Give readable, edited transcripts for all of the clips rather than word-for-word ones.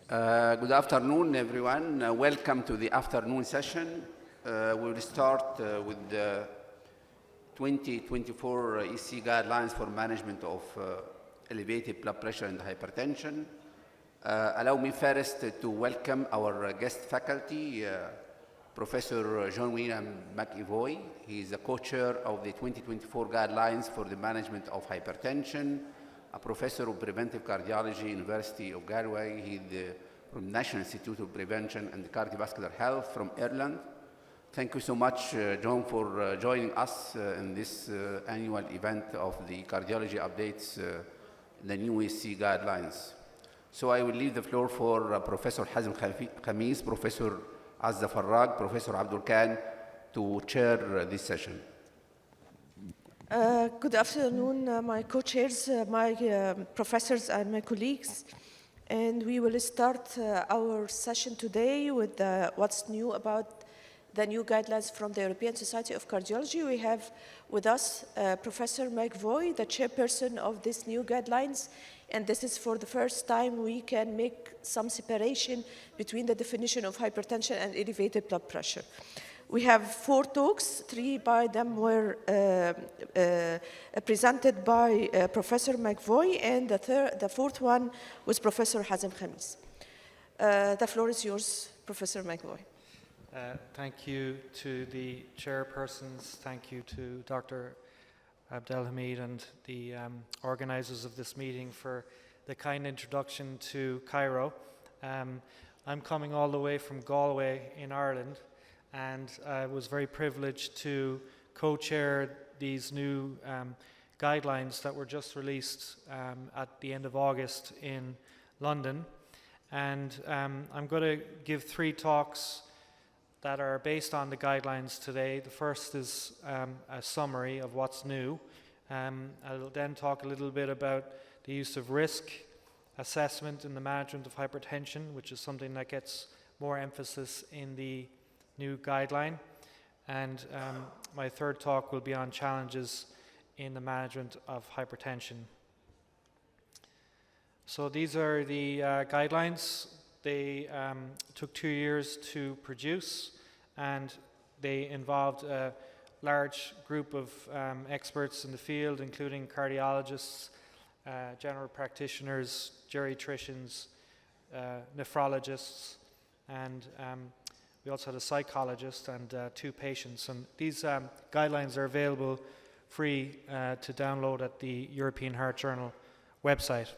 Good afternoon, everyone. Welcome to the afternoon session. We will start with the 2024 ESC guidelines for management of elevated blood pressure and hypertension. Allow me first to welcome our guest faculty, Professor John William McEvoy. He is the co-chair of the 2024 guidelines for the management of hypertension, a professor of preventive cardiology, University of Galway. He's from National Institute of Prevention and Cardiovascular Health from Ireland. Thank you so much, John, for joining us in this annual event of the cardiology updates, the new ESC guidelines. So I will leave the floor for Professor Hazem Khamis, Professor Azza Farag, Professor Abdul Khan to chair this session. Good afternoon, my co-chairs, my professors and my colleagues. And we will start our session today with what's new about the new guidelines from the European Society of Cardiology. We have with us Professor McEvoy, the chairperson of these new guidelines. And this is for the first time we can make some separation between the definition of hypertension and elevated blood pressure. We have 4 talks. 3 by them were presented by Professor McEvoy, and the 4th one was Professor Hazem Khamis. The floor is yours, Professor McEvoy. Thank you to the chairpersons. Thank you to Dr. Abdelhamid and the organizers of this meeting for the kind introduction to Cairo. I'm coming all the way from Galway in Ireland, and I was very privileged to co-chair these new guidelines that were just released at the end of August in London. And I'm going to give 3 talks that are based on the guidelines today. The first is a summary of what's new. I'll then talk a little bit about the use of risk assessment in the management of hypertension, which is something that gets more emphasis in the new guideline. And my 3rd talk will be on challenges in the management of hypertension. So these are the guidelines. They took 2 years to produce, and they involved a large group of experts in the field, including cardiologists, general practitioners, geriatricians, nephrologists, and we also had a psychologist and 2 patients. And these guidelines are available free to download at the European Heart Journal website.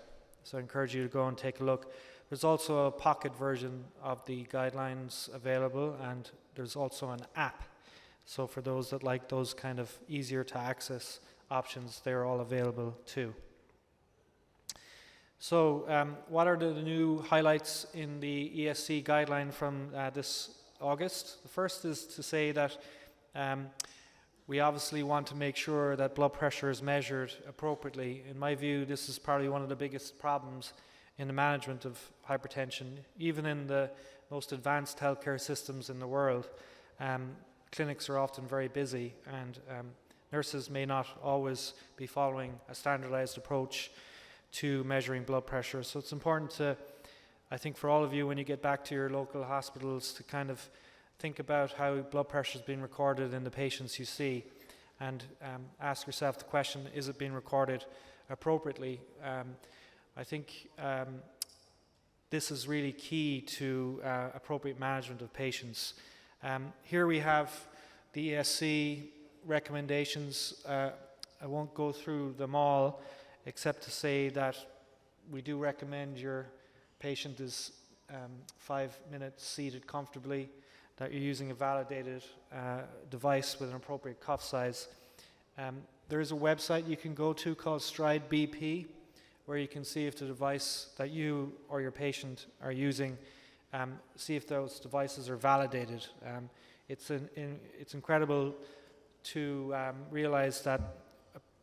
So I encourage you to go and take a look. There's also a pocket version of the guidelines available, and there's also an app. So for those that like those kind of easier to access options, they're all available too. So what are the new highlights in the ESC guideline from this August? The first is to say that we obviously want to make sure that blood pressure is measured appropriately. In my view, this is probably one of the biggest problems in the management of hypertension. Even in the most advanced healthcare systems in the world, clinics are often very busy, and nurses may not always be following a standardized approach to measuring blood pressure. So it's important to, I think, for all of you, when you get back to your local hospitals, to kind of think about how blood pressure is being recorded in the patients you see, and ask yourself the question, is it being recorded appropriately? I think this is really key to appropriate management of patients. Here we have the ESC recommendations. I won't go through them all, except to say that we do recommend your patient is 5 minutes seated comfortably, that you're using a validated device with an appropriate cuff size. There is a website you can go to called Stride BP, where you can see if the device that you or your patient are using, see if those devices are validated. It's incredible to realize that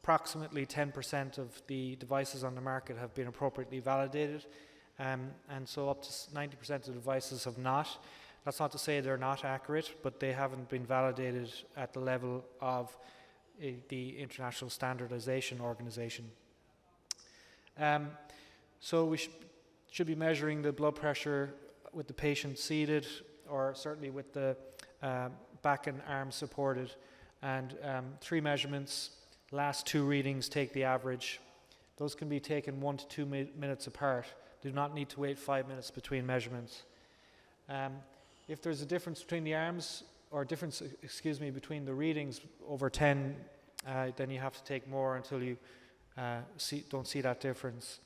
approximately 10% of the devices on the market have been appropriately validated, and so up to 90% of the devices have not. That's not to say they're not accurate, but they haven't been validated at the level of the International Standardization Organization. So we should be measuring the blood pressure with the patient seated, or certainly with the back and arms supported. And 3 measurements, last 2 readings take the average. Those can be taken 1 to 2 minutes apart. Do not need to wait 5 minutes between measurements. If there's a difference between the arms, or difference, between the readings over 10, then you have to take more until you don't see that difference.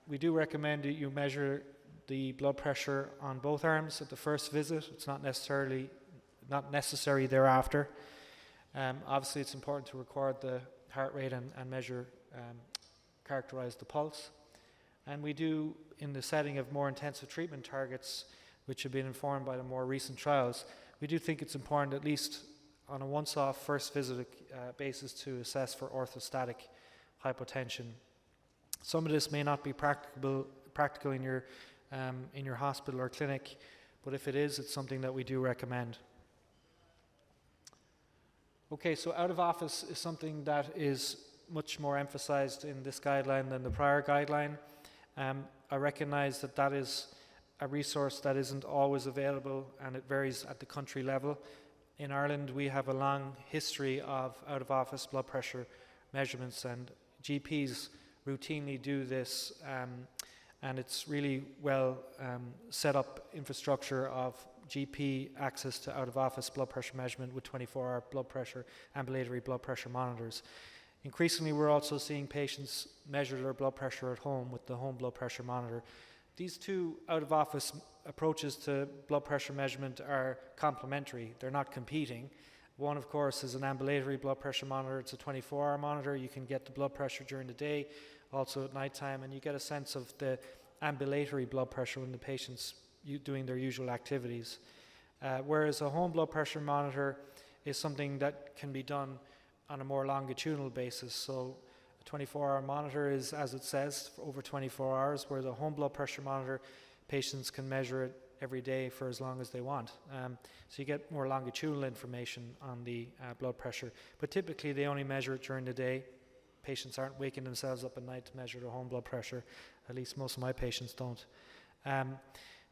We do recommend that you measure the blood pressure on both arms at the first visit. It's not necessary thereafter. Obviously, it's important to record the heart rate and measure, characterize the pulse. And we do, in the setting of more intensive treatment targets, which have been informed by the more recent trials, we do think it's important, at least on a once-off first visit basis, to assess for orthostatic hypotension. Some of this may not be practical in your hospital or clinic, but if it is, it's something that we do recommend. Okay, so out of office is something that is much more emphasized in this guideline than the prior guideline. I recognize that that is a resource that isn't always available, and it varies at the country level. In Ireland, we have a long history of out-of-office blood pressure measurements, and GPs routinely do this, and it's really well set up infrastructure of GP access to out-of-office blood pressure measurement with 24-hour blood pressure, ambulatory blood pressure monitors. Increasingly, we're also seeing patients measure their blood pressure at home with the home blood pressure monitor. These 2 out-of-office approaches to blood pressure measurement are complementary. They're not competing. One, of course, is an ambulatory blood pressure monitor. It's a 24-hour monitor. You can get the blood pressure during the day, also at nighttime, and you get a sense of the ambulatory blood pressure when the patient's doing their usual activities. Whereas a home blood pressure monitor is something that can be done on a more longitudinal basis. So a 24-hour monitor is, as it says, for over 24 hours, where the home blood pressure monitor, patients can measure it every day for as long as they want. So you get more longitudinal information on the blood pressure. But typically they only measure it during the day. Patients aren't waking themselves up at night to measure their home blood pressure. At least most of my patients don't.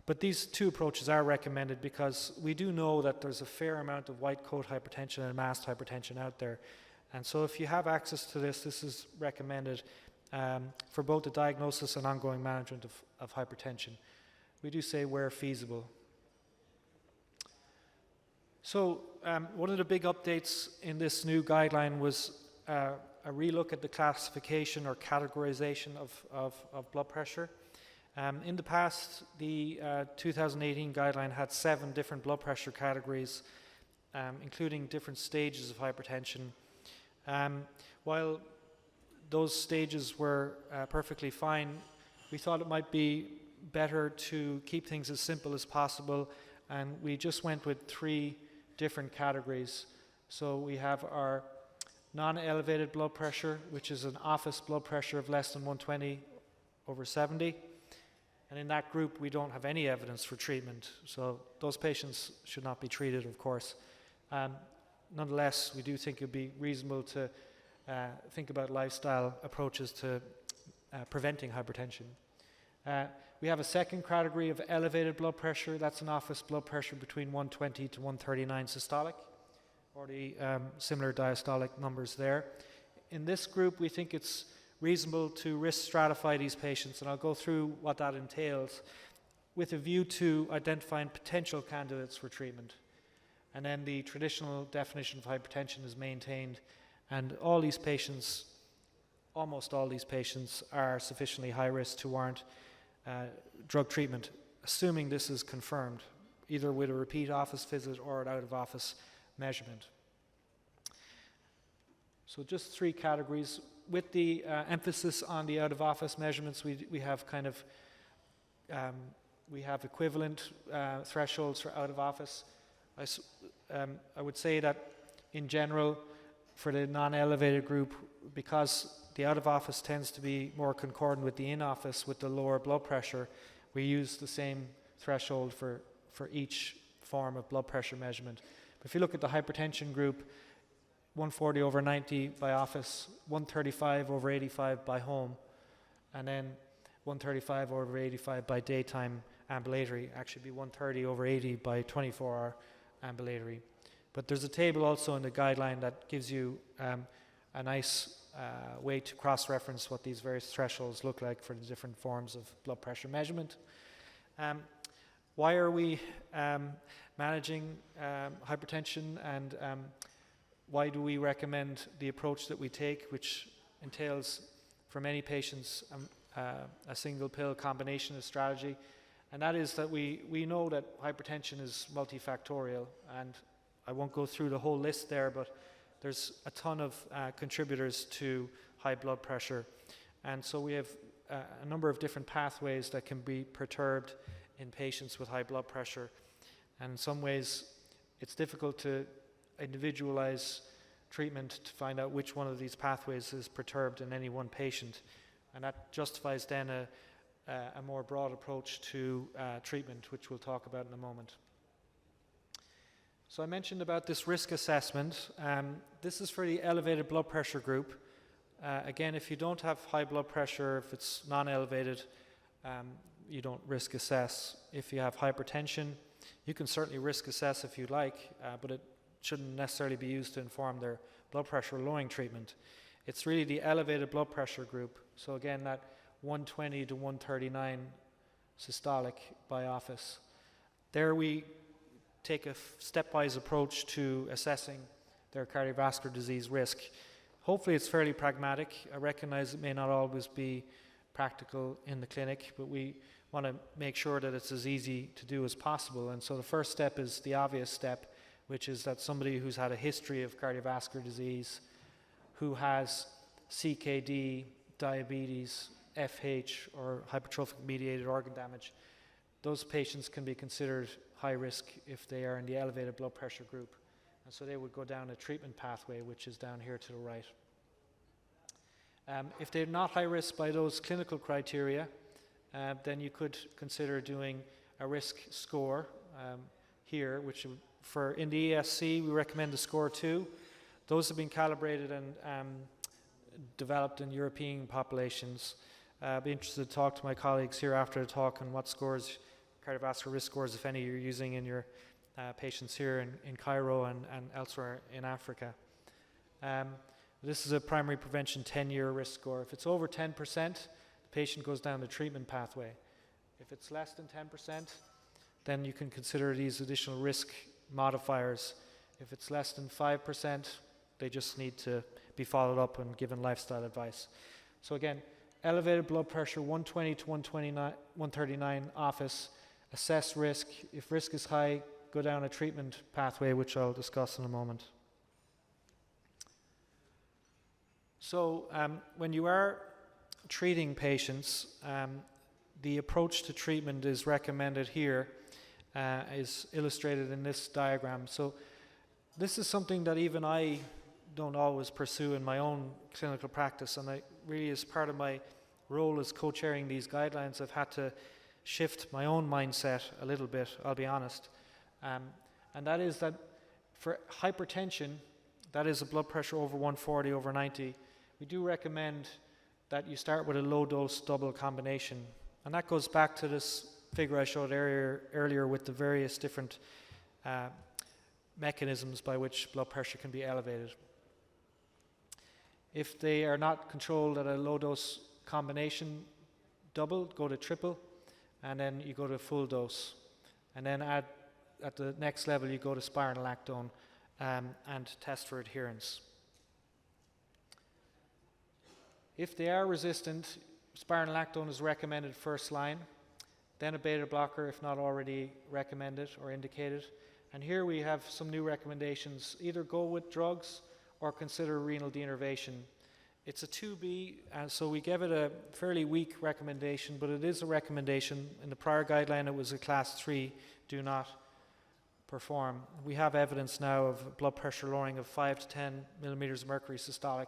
But these 2 approaches are recommended because we do know that there's a fair amount of white coat hypertension and masked hypertension out there. And so if you have access to this, this is recommended for both the diagnosis and ongoing management of hypertension. We do say where feasible. So one of the big updates in this new guideline was a relook at the classification or categorization of blood pressure. In the past, the 2018 guideline had 7 different blood pressure categories, including different stages of hypertension. While those stages were perfectly fine, we thought it might be better to keep things as simple as possible, and we just went with 3 different categories. So we have our non-elevated blood pressure, which is an office blood pressure of less than 120/70. And in that group, we don't have any evidence for treatment. So those patients should not be treated, of course. Nonetheless, we do think it would be reasonable to think about lifestyle approaches to preventing hypertension. We have a second category of elevated blood pressure. That's an office blood pressure between 120 to 139 systolic, or the similar diastolic numbers there. In this group, we think it's reasonable to risk stratify these patients, and I'll go through what that entails, with a view to identifying potential candidates for treatment. And then the traditional definition of hypertension is maintained, and all these patients, almost all these patients, are sufficiently high risk to warrant drug treatment, assuming this is confirmed, either with a repeat office visit or an out-of-office measurement. So just 3 categories. With the emphasis on the out-of-office measurements, we have kind of we have equivalent thresholds for out-of-office. I would say that in general, for the non-elevated group, because the out-of-office tends to be more concordant with the in-office with the lower blood pressure, we use the same threshold for each form of blood pressure measurement. But if you look at the hypertension group, 140/90 by office, 135/85 by home, and then 135 over 85 by daytime ambulatory, actually be 130 over 80 by 24-hour ambulatory. But there's a table also in the guideline that gives you a nice way to cross-reference what these various thresholds look like for the different forms of blood pressure measurement. Why are we managing hypertension, and why do we recommend the approach that we take, which entails for many patients a single pill combination strategy? And that is that we know that hypertension is multifactorial, and I won't go through the whole list there, but there's a ton of contributors to high blood pressure. And so we have a number of different pathways that can be perturbed in patients with high blood pressure. And in some ways, it's difficult to individualize treatment to find out which one of these pathways is perturbed in any one patient. And that justifies then a more broad approach to treatment, which we'll talk about in a moment. So I mentioned about this risk assessment. This is for the elevated blood pressure group. Again, if you don't have high blood pressure, if it's non-elevated, you don't risk assess. If you have hypertension, you can certainly risk assess if you like, but it shouldn't necessarily be used to inform their blood pressure lowering treatment. It's really the elevated blood pressure group. So again, that 120 to 139 systolic by office. There we take a stepwise approach to assessing their cardiovascular disease risk. Hopefully it's fairly pragmatic. I recognize it may not always be practical in the clinic, but we want to make sure that it's as easy to do as possible. And so the first step is the obvious step, which is that somebody who's had a history of cardiovascular disease, who has CKD, diabetes, FH, or hypertrophic mediated organ damage, those patients can be considered high risk if they are in the elevated blood pressure group. And so they would go down a treatment pathway, which is down here to the right. If they're not high risk by those clinical criteria, then you could consider doing a risk score here, which in the ESC we recommend a score 2. Those have been calibrated and developed in European populations. I'd be interested to talk to my colleagues here after the talk on what scores, cardiovascular risk scores, if any, you're using in your patients here in Cairo and elsewhere in Africa. This is a primary prevention 10-year risk score. If it's over 10%, the patient goes down the treatment pathway. If it's less than 10%, then you can consider these additional risk modifiers. If it's less than 5%, they just need to be followed up and given lifestyle advice. So again, elevated blood pressure, 120 to 139 office, assess risk. If risk is high, go down a treatment pathway, which I'll discuss in a moment. So when you are treating patients, the approach to treatment is recommended here, is illustrated in this diagram. So this is something that even I don't always pursue in my own clinical practice, and I really, as part of my role as co-chairing these guidelines, I've had to shift my own mindset a little bit, I'll be honest. And that is that for hypertension, that is a blood pressure over 140 over 90, we do recommend that you start with a low dose double combination. And that goes back to this figure I showed earlier with the various different mechanisms by which blood pressure can be elevated. If they are not controlled at a low dose combination double, go to triple, and then you go to full dose. And then at the next level you go to spironolactone and test for adherence. If they are resistant, spironolactone is recommended first line, then a beta blocker if not already recommended or indicated. And here we have some new recommendations. Either go with drugs or consider renal denervation. It's a 2B, so we gave it a fairly weak recommendation, but it is a recommendation. In the prior guideline it was a class 3, do not perform. We have evidence now of blood pressure lowering of 5 to 10 millimeters of mercury systolic,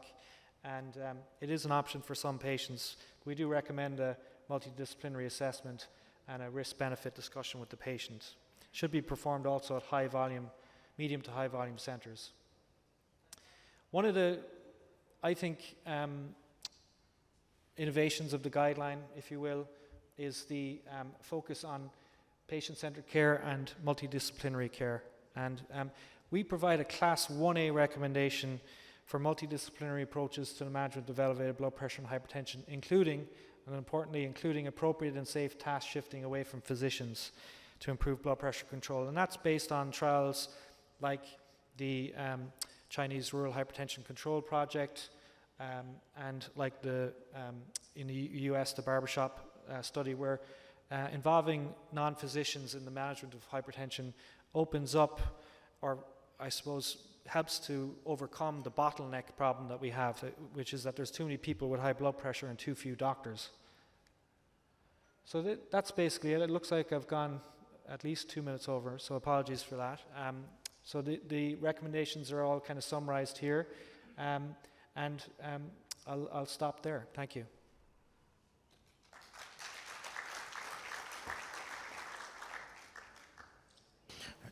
and it is an option for some patients. We do recommend a multidisciplinary assessment and a risk-benefit discussion with the patient. It should be performed also at high volume, medium to high volume centers. One of the, I think, innovations of the guideline, if you will, is the focus on patient-centered care and multidisciplinary care. And we provide a Class 1A recommendation for multidisciplinary approaches to the management of elevated blood pressure and hypertension, including, and importantly, including appropriate and safe task shifting away from physicians to improve blood pressure control. And that's based on trials like the Chinese Rural Hypertension Control Project, and like the in the US, the barbershop study, where involving non-physicians in the management of hypertension opens up, or I suppose helps to overcome the bottleneck problem that we have, which is that there's too many people with high blood pressure and too few doctors. So that's basically it. It looks like I've gone at least 2 minutes over, so apologies for that. So the recommendations are all kind of summarized here, and I'll stop there. Thank you.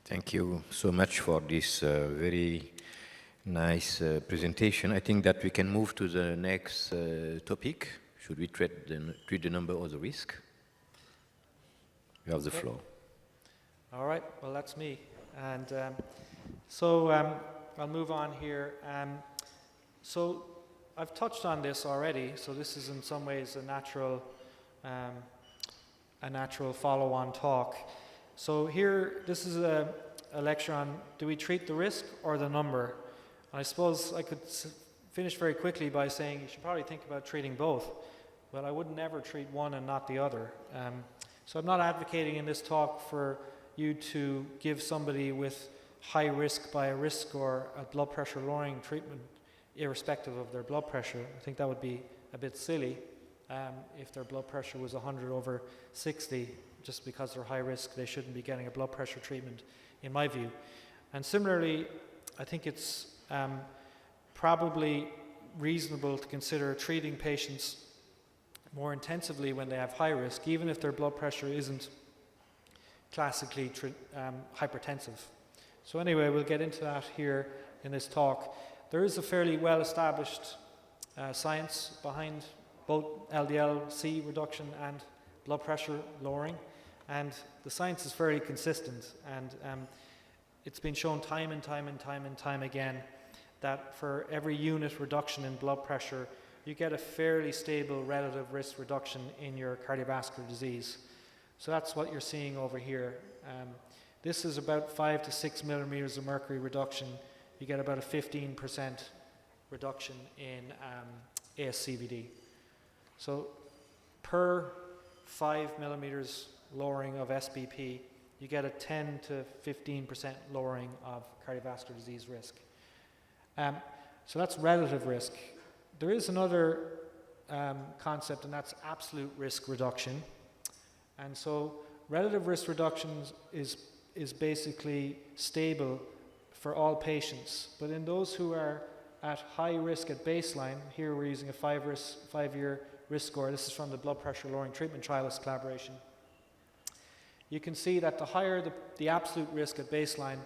Thank you so much for this very nice presentation. I think that we can move to the next topic. Should we treat the number or the risk? You have the floor. All right, well, that's me. And so I'll move on here. So I've touched on this already, so this is in some ways a natural follow-on talk. So here, this is a lecture on, do we treat the risk or the number? And I suppose I could finish very quickly by saying you should probably think about treating both. Well, I would never treat one and not the other. So I'm not advocating in this talk for you to give somebody with high risk by a risk or a blood pressure lowering treatment irrespective of their blood pressure. I think that would be a bit silly if their blood pressure was 100/60. Just because they're high risk, they shouldn't be getting a blood pressure treatment, in my view. And similarly, I think it's probably reasonable to consider treating patients more intensively when they have high risk, even if their blood pressure isn't classically hypertensive. So anyway, we'll get into that here in this talk. There is a fairly well-established science behind both LDL-C reduction and blood pressure lowering, and the science is very consistent, and it's been shown time and time again that for every unit reduction in blood pressure, you get a fairly stable relative risk reduction in your cardiovascular disease. So that's what you're seeing over here. This is about 5 to 6 millimeters of mercury reduction. You get about a 15% reduction in ASCVD. So per 5 millimeters lowering of SBP, you get a 10 to 15% lowering of cardiovascular disease risk. So that's relative risk. There is another concept, and that's absolute risk reduction. And so relative risk reduction is basically stable for all patients. But in those who are at high risk at baseline, here we're using a 5-year risk score. This is from the Blood Pressure Lowering Treatment Trialist Collaboration. You can see that the higher the absolute risk at baseline,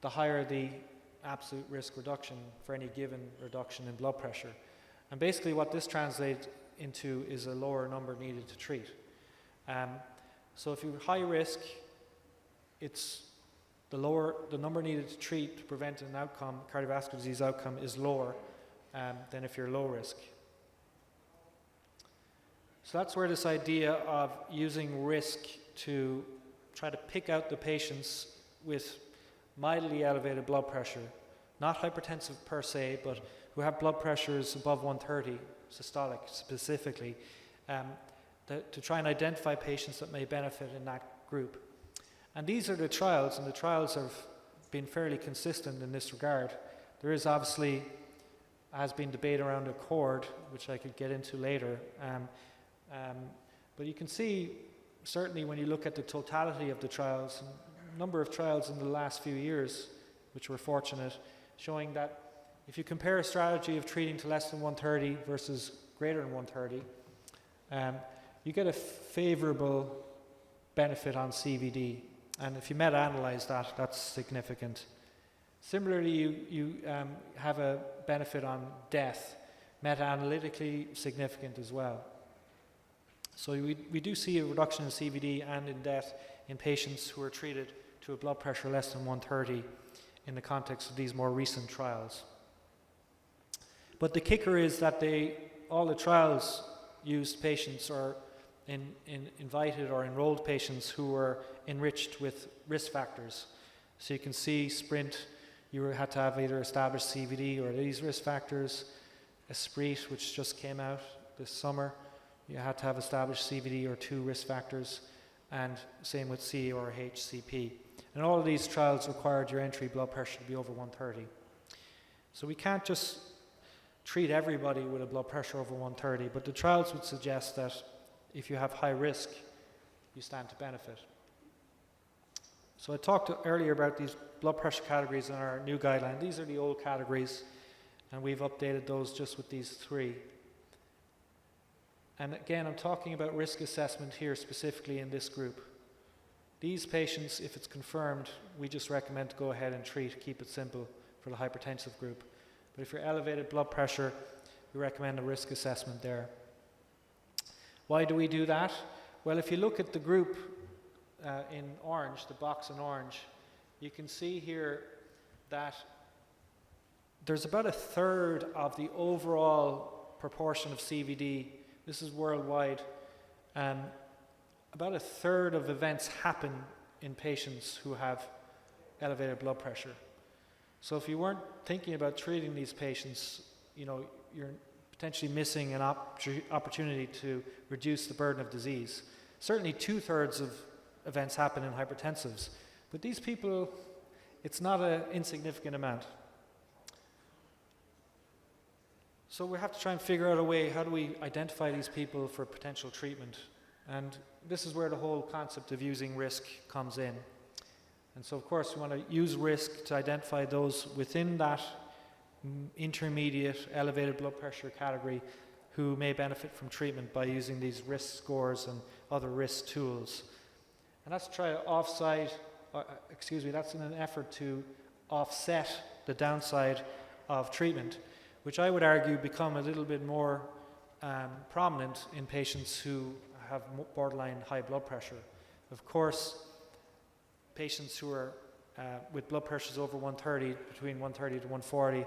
the higher the absolute risk reduction for any given reduction in blood pressure. And basically what this translates into is a lower number needed to treat. So if you're high risk, it's the number needed to treat to prevent an outcome, cardiovascular disease outcome, is lower than if you're low risk. So that's where this idea of using risk to try to pick out the patients with mildly elevated blood pressure, not hypertensive per se, but who have blood pressures above 130, systolic specifically, to try and identify patients that may benefit in that group. And these are the trials, and the trials have been fairly consistent in this regard. There is obviously, has been debate around ACCORD, which I could get into later, but you can see, certainly when you look at the totality of the trials, a number of trials in the last few years, which we're fortunate, showing that if you compare a strategy of treating to less than 130 versus greater than 130, you get a favorable benefit on CVD. And if you meta-analyze that, that's significant. Similarly, you have a benefit on death. meta-analytically significant as well. So we do see a reduction in CVD and in death in patients who are treated to a blood pressure less than 130 in the context of these more recent trials. But the kicker is that all the trials used patients or invited or enrolled patients who were enriched with risk factors. So you can see SPRINT, you had to have either established CVD or these risk factors. ESC, which just came out this summer, you had to have established CVD or 2 risk factors, and same with C or HCP. And all of these trials required your entry blood pressure to be over 130. So we can't just treat everybody with a blood pressure over 130, but the trials would suggest that if you have high risk, you stand to benefit. So I talked earlier about these blood pressure categories in our new guideline. These are the old categories, and we've updated those just with these 3. And again, I'm talking about risk assessment here specifically in this group. These patients, if it's confirmed, we just recommend to go ahead and treat, keep it simple for the hypertensive group. But if you're elevated blood pressure, we recommend a risk assessment there. Why do we do that? Well, if you look at the group in orange, the box in orange, you can see here that there's about a third of the overall proportion of CVD. This is worldwide. About a third of events happen in patients who have elevated blood pressure. So if you weren't thinking about treating these patients, you're potentially missing an opportunity to reduce the burden of disease. Certainly 2/3 of events happen in hypertensives, but these people, it's not an insignificant amount. So we have to try and figure out a way, how do we identify these people for potential treatment? And this is where the whole concept of using risk comes in. And so of course we want to use risk to identify those within that intermediate elevated blood pressure category who may benefit from treatment by using these risk scores and other risk tools. And that's try to that's in an effort to offset the downside of treatment, which I would argue become a little bit more prominent in patients who have borderline high blood pressure. Of course, patients who are with blood pressures over 130, between 130 to 140,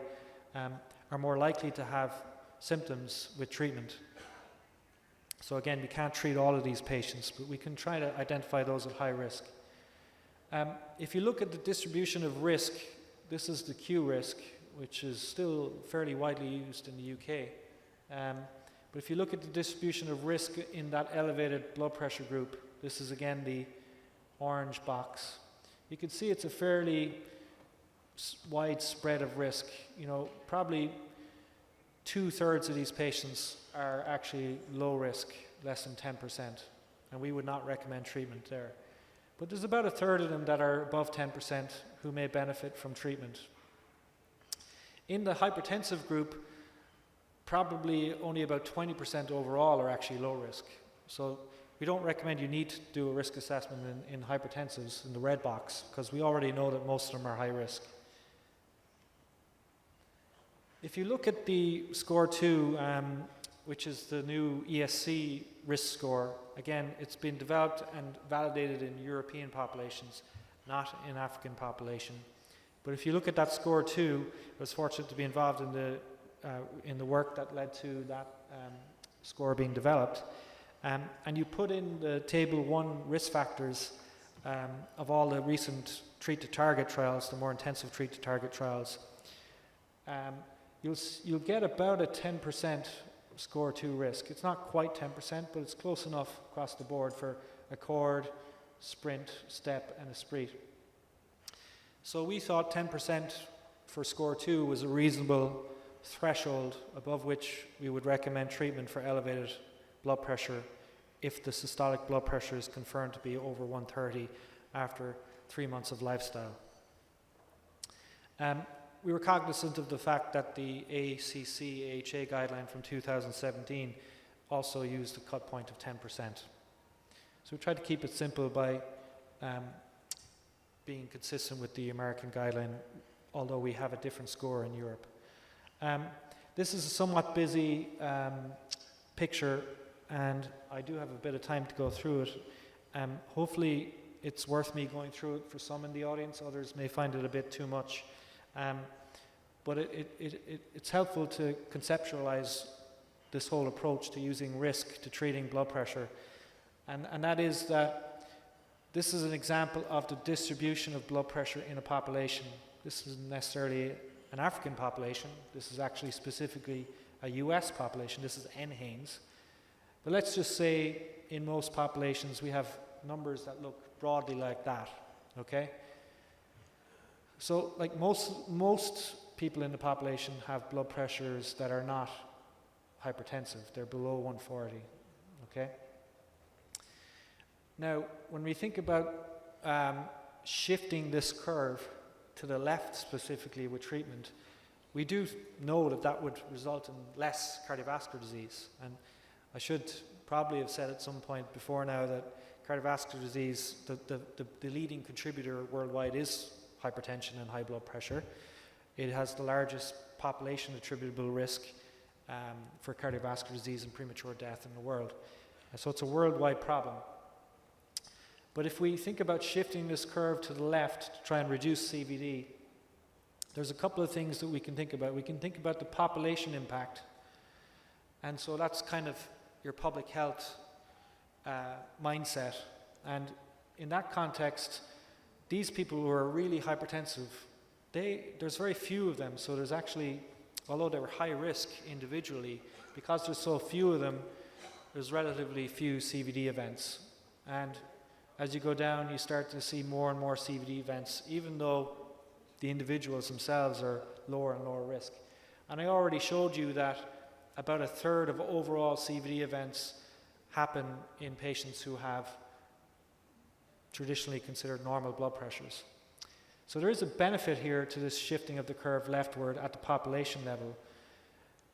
are more likely to have symptoms with treatment. So again, we can't treat all of these patients, but we can try to identify those at high risk. If you look at the distribution of risk, this is the Q risk, which is still fairly widely used in the UK. But if you look at the distribution of risk in that elevated blood pressure group, this is again the orange box. You can see it's a fairly wide spread of risk. Probably 2/3 of these patients are actually low risk, less than 10%, and we would not recommend treatment there. But there's about a third of them that are above 10% who may benefit from treatment. In the hypertensive group, probably only about 20% overall are actually low risk. So we don't recommend you need to do a risk assessment in hypertensives in the red box, because we already know that most of them are high risk. If you look at the score 2, which is the new ESC risk score, again, it's been developed and validated in European populations, not in African population. But if you look at that score 2, I was fortunate to be involved in the work that led to that score being developed. And you put in the table 1 risk factors of all the recent treat-to-target trials, the more intensive treat-to-target trials. You'll get about a 10% score 2 risk. It's not quite 10%, but it's close enough across the board for ACCORD, SPRINT, STEP, and ESC. So we thought 10% for score 2 was a reasonable threshold above which we would recommend treatment for elevated blood pressure if the systolic blood pressure is confirmed to be over 130 after 3 months of lifestyle. We were cognizant of the fact that the ACC/AHA guideline from 2017 also used a cut point of 10%. So we tried to keep it simple by being consistent with the American guideline, although we have a different score in Europe. This is a somewhat busy picture, and I do have a bit of time to go through it. Hopefully it's worth me going through it for some in the audience. Others may find it a bit too much. But it's helpful to conceptualize this whole approach to using risk to treating blood pressure. And that is that this is an example of the distribution of blood pressure in a population. This isn't necessarily an African population. This is actually specifically a US population. This is NHANES. But let's just say in most populations we have numbers that look broadly like that, okay? So like most people in the population have blood pressures that are not hypertensive. They're below 140, okay? Now, when we think about shifting this curve to the left specifically with treatment, we do know that that would result in less cardiovascular disease. And I should probably have said at some point before now that cardiovascular disease, the leading contributor worldwide is hypertension and high blood pressure. It has the largest population attributable risk for cardiovascular disease and premature death in the world. So it's a worldwide problem. But if we think about shifting this curve to the left to try and reduce CVD, there's a couple of things that we can think about. We can think about the population impact. And so that's kind of your public health mindset. And in that context, these people who are really hypertensive, there's very few of them. So there's actually, although they're high risk individually, because there's so few of them, there's relatively few CVD events. And as you go down, you start to see more and more CVD events, even though the individuals themselves are lower and lower risk. And I already showed you that about a third of overall CVD events happen in patients who have traditionally considered normal blood pressures. So there is a benefit here to this shifting of the curve leftward at the population level.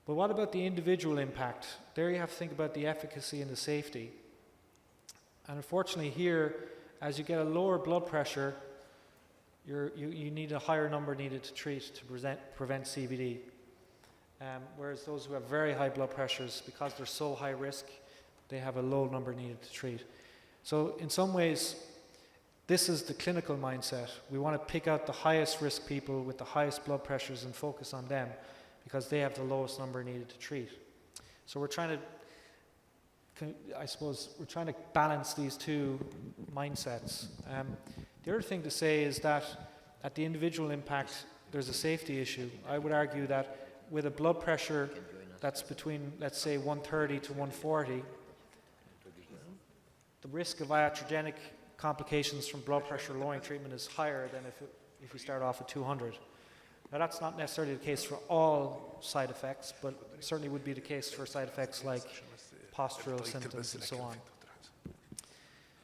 But what about the individual impact? There you have to think about the efficacy and the safety. And unfortunately here, as you get a lower blood pressure, you need a higher number needed to treat to prevent CVD. Whereas those who have very high blood pressures, because they're so high risk, they have a low number needed to treat. So in some ways, this is the clinical mindset. We want to pick out the highest risk people with the highest blood pressures and focus on them because they have the lowest number needed to treat. So we're trying to, I suppose, we're trying to balance these two mindsets. The other thing to say is that at the individual impact, there's a safety issue. I would argue that with a blood pressure that's between, let's say, 130 to 140, the risk of iatrogenic complications from blood pressure lowering treatment is higher than if you start off at 200. Now that's not necessarily the case for all side effects, but it certainly would be the case for side effects like postural symptoms and so on.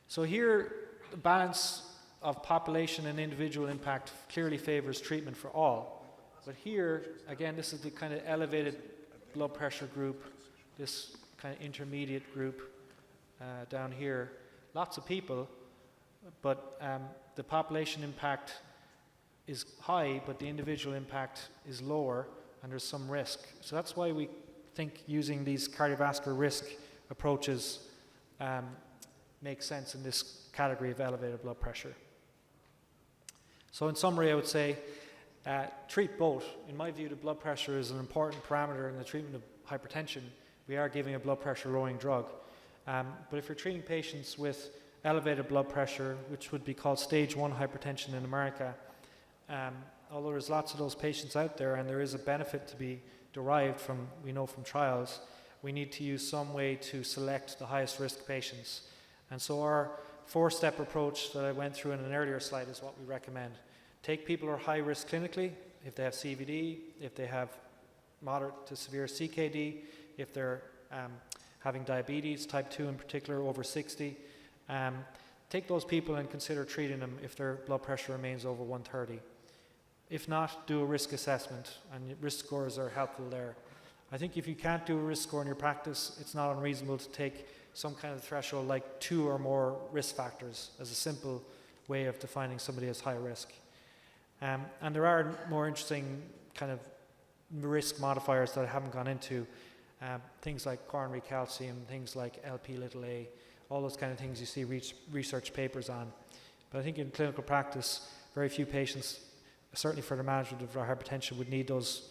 So here, the balance of population and individual impact clearly favors treatment for all. But here, again, this is the kind of elevated blood pressure group, this kind of intermediate group down here. Lots of people, but the population impact is high, but the individual impact is lower, and there's some risk. So that's why we think using these cardiovascular risk approaches makes sense in this category of elevated blood pressure. So in summary, I would say treat both. In my view, the blood pressure is an important parameter in the treatment of hypertension. We are giving a blood pressure lowering drug. But if you're treating patients with elevated blood pressure, which would be called stage 1 hypertension in America, although there's lots of those patients out there and there is a benefit to be derived from, we know from trials, we need to use some way to select the highest risk patients. And so our 4-step approach that I went through in an earlier slide is what we recommend. Take people who are high risk clinically, if they have CVD, if they have moderate to severe CKD, if they're having diabetes, type 2 in particular, over 60. Take those people and consider treating them if their blood pressure remains over 130. If not, do a risk assessment, and risk scores are helpful there. I think if you can't do a risk score in your practice, it's not unreasonable to take some kind of threshold like 2 or more risk factors as a simple way of defining somebody as high risk. And there are more interesting kind of risk modifiers that I haven't gone into, things like coronary calcium, things like Lp(a), all those kind of things you see research papers on. But I think in clinical practice, very few patients, certainly for the management of hypertension, would need those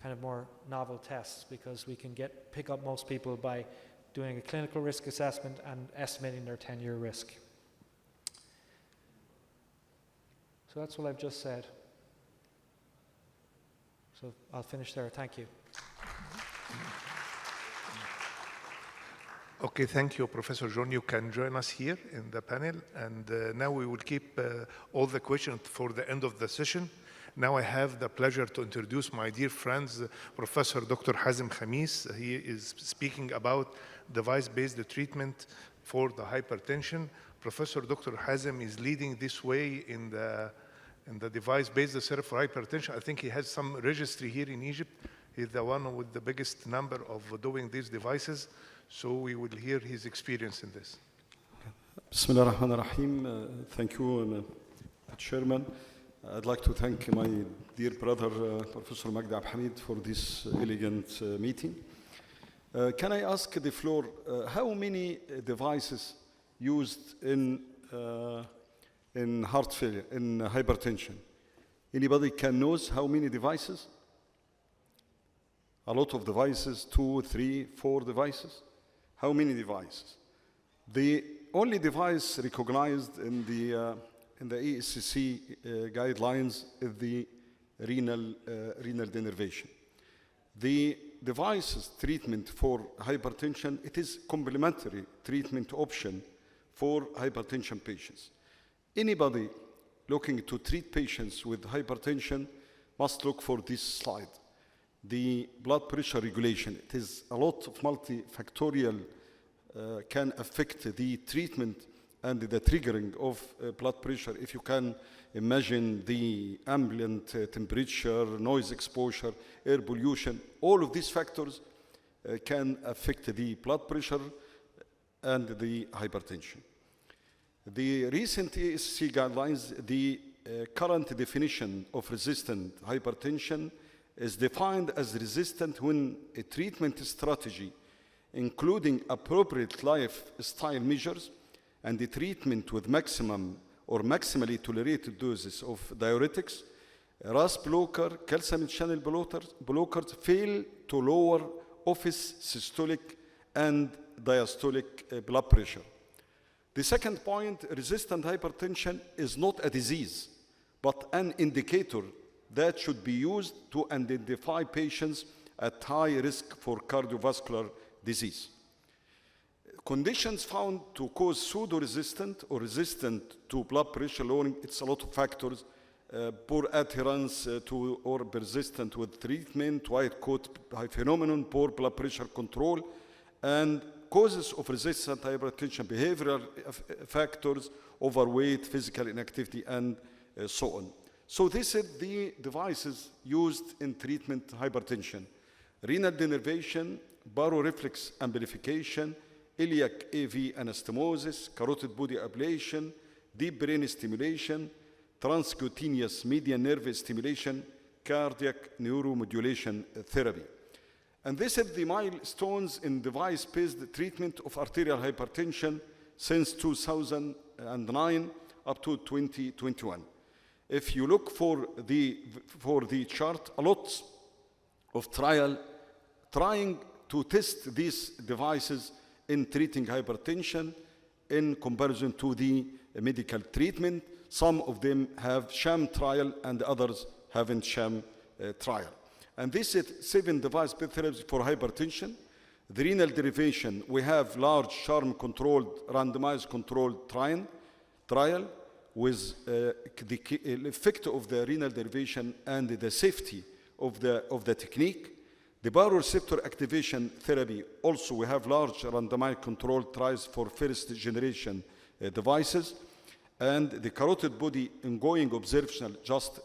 kind of more novel tests, because we can pick up most people by doing a clinical risk assessment and estimating their 10-year risk. So that's what I've just said. So I'll finish there. Thank you. Okay, thank you, Professor John. You can join us here in the panel. And now we will keep all the questions for the end of the session. Now I have the pleasure to introduce my dear friends, Professor Dr. Hazem Khamis. He is speaking about device-based treatment for the hypertension. Professor Dr. Hazem is leading this way in the device-based therapy for hypertension. I think he has some registry here in Egypt. He's the one with the biggest number of doing these devices. So we will hear his experience in this. Bismillah ar-Rahman ar-Rahim. Thank you, Chairman. I'd like to thank my dear brother, Professor Magdi Abhamid, for this elegant meeting. Can I ask the floor, how many devices used in heart failure, in hypertension? Anybody can know how many devices? A lot of devices, 2, 3, 4 devices. How many devices? The only device recognized in the ESC guidelines is the renal denervation. The devices treatment for hypertension, it is complementary treatment option for hypertension patients. Anybody looking to treat patients with hypertension must look for this slide. The blood pressure regulation, it is a lot of multifactorial can affect the treatment and the triggering of blood pressure. If you can imagine the ambient temperature, noise exposure, air pollution, all of these factors can affect the blood pressure and the hypertension. The recent ESC guidelines, the current definition of resistant hypertension is defined as resistant when a treatment strategy, including appropriate lifestyle measures and the treatment with maximum or maximally tolerated doses of diuretics, RAS blocker, calcium channel blockers fail to lower office systolic and diastolic blood pressure. The second point, resistant hypertension is not a disease, but an indicator that should be used to identify patients at high risk for cardiovascular disease. Conditions found to cause pseudo-resistant or resistant to blood pressure lowering, it's a lot of factors, poor adherence to or persistent with treatment, white coat phenomenon, poor blood pressure control, and causes of resistant hypertension, behavioral factors, overweight, physical inactivity, and so on. So these are the devices used in treatment hypertension: renal denervation, baroreflex amplification, iliac AV anastomosis, carotid body ablation, deep brain stimulation, transcutaneous median nerve stimulation, cardiac neuromodulation therapy. And these are the milestones in device-based treatment of arterial hypertension since 2009 up to 2021. If you look for the chart, a lot of trying to test these devices in treating hypertension in comparison to the medical treatment. Some of them have sham trial and others haven't sham trial. And this is 7 device-based therapies for hypertension. The renal derivation, we have large sham-controlled, randomized controlled trial with the effect of the renal derivation and the safety of the technique. The baroreceptor activation therapy, also we have large randomized controlled trials for first generation devices. And the carotid body ongoing observational just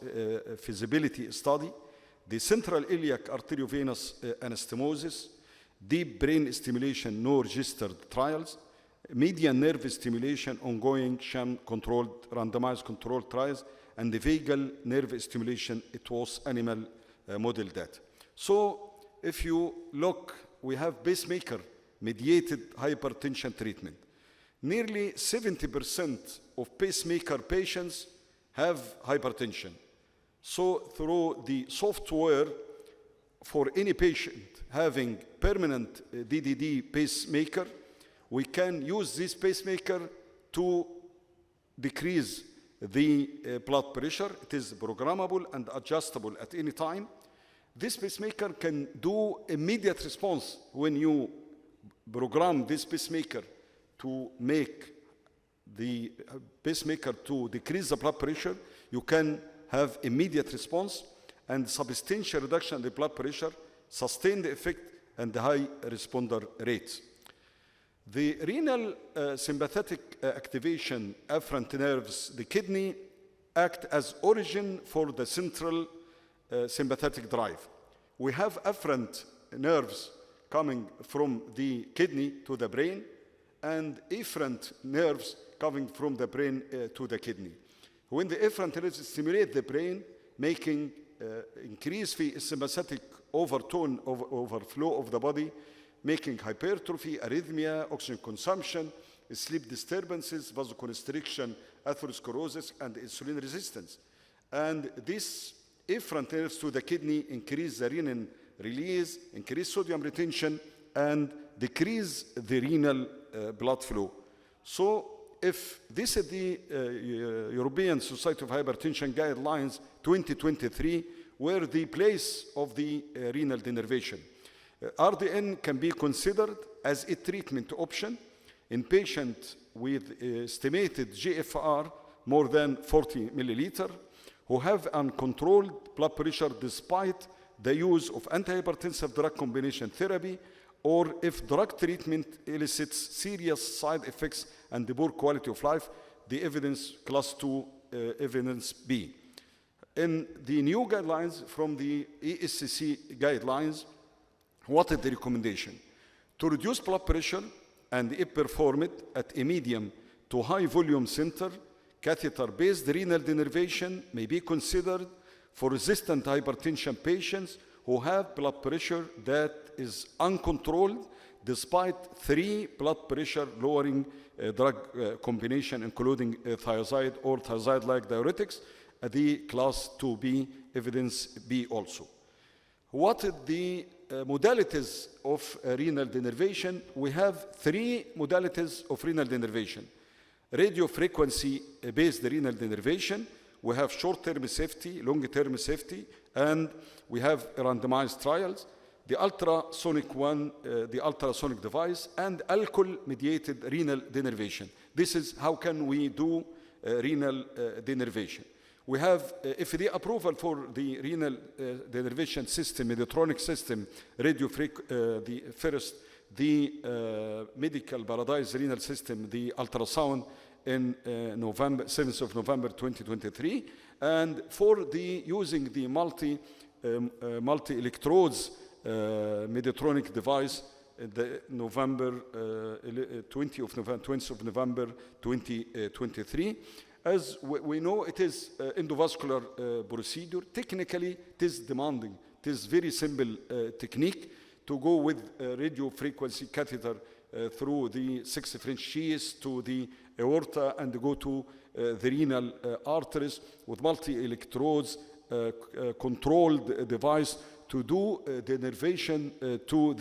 feasibility study, the central iliac arteriovenous anastomosis, deep brain stimulation, no registered trials, median nerve stimulation, ongoing sham-controlled, randomized controlled trials, and the vagal nerve stimulation, it was animal model data. So if you look, we have pacemaker-mediated hypertension treatment. Nearly 70% of pacemaker patients have hypertension. So through the software for any patient having permanent DDD pacemaker, we can use this pacemaker to decrease the blood pressure. It is programmable and adjustable at any time. This pacemaker can do immediate response. When you program this pacemaker to make the pacemaker to decrease the blood pressure, you can have immediate response and substantial reduction in the blood pressure, sustained effect, and the high responder rates. The renal sympathetic activation afferent nerves, the kidney, act as origin for the central sympathetic drive. We have afferent nerves coming from the kidney to the brain, and efferent nerves coming from the brain to the kidney. When the efferent nerves stimulate the brain, making increase the sympathetic overflow of the body, making hypertrophy, arrhythmia, oxygen consumption, sleep disturbances, vasoconstriction, atherosclerosis, and insulin resistance. And these efferent nerves to the kidney increase the renin release, increase sodium retention, and decrease the renal blood flow. So if this is the European Society of Hypertension Guidelines 2023, where the place of the renal denervation. RDN can be considered as a treatment option in patients with estimated GFR more than 40 milliliter, who have uncontrolled blood pressure despite the use of antihypertensive drug combination therapy, or if drug treatment elicits serious side effects and the poor quality of life, the evidence class 2 evidence B. In the new guidelines from the ESC guidelines, what is the recommendation? To reduce blood pressure, and if performed at a medium to high volume center, catheter-based renal denervation may be considered for resistant hypertension patients who have blood pressure that is uncontrolled despite 3 blood pressure lowering drug combination, including thiazide or thiazide-like diuretics, the class 2B, evidence B also. What are the modalities of renal denervation? We have 3 modalities of renal denervation. Radio frequency-based renal denervation, we have short-term safety, long-term safety, and we have randomized trials. The ultrasonic one, the ultrasonic device, and alcohol-mediated renal denervation. This is how can we do renal denervation. We have FDA approval for the renal denervation system, Medtronic system, the first, the medical paradise renal system, the ultrasound in November, 7th of November 2023, and for the using the multi-electrodes Medtronic device, the November 20th of November 2023. As we know, it is endovascular procedure. Technically, it is demanding. It is very simple technique to go with radio frequency catheter through the 6 French sheaths to the aorta and go to the renal arteries with multi-electrodes, controlled device to do denervation to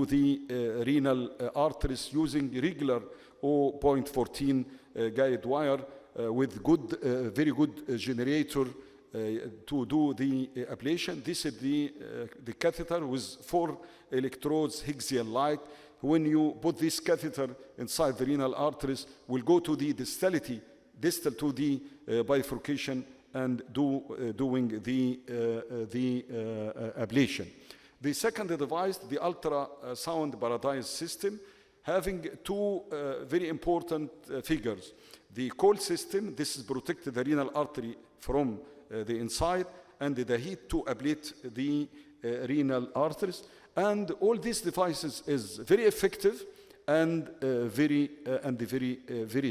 the renal arteries using regular 0.14 guide wire with good, very good generator to do the ablation. This is the catheter with 4 electrodes, Higgs-like. When you put this catheter inside the renal arteries, will go to the distal to the bifurcation and doing the ablation. The second device, the ultrasound paradise system, having 2 very important figures. The cold system, this is protected the renal artery from the inside, and the heat to ablate the renal arteries. And all these devices is very effective and very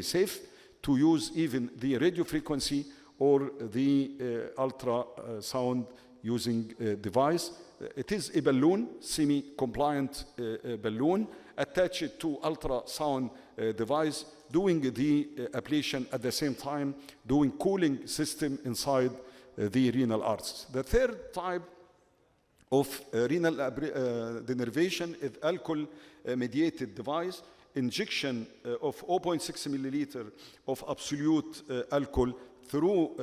safe to use, even the radio frequency or the ultrasound using a device. It is a balloon, semi-compliant balloon, attached to ultrasound device, doing the ablation at the same time, doing cooling system inside the renal arteries. The third type of renal denervation is alcohol-mediated device, injection of 0.6 milliliter of absolute alcohol through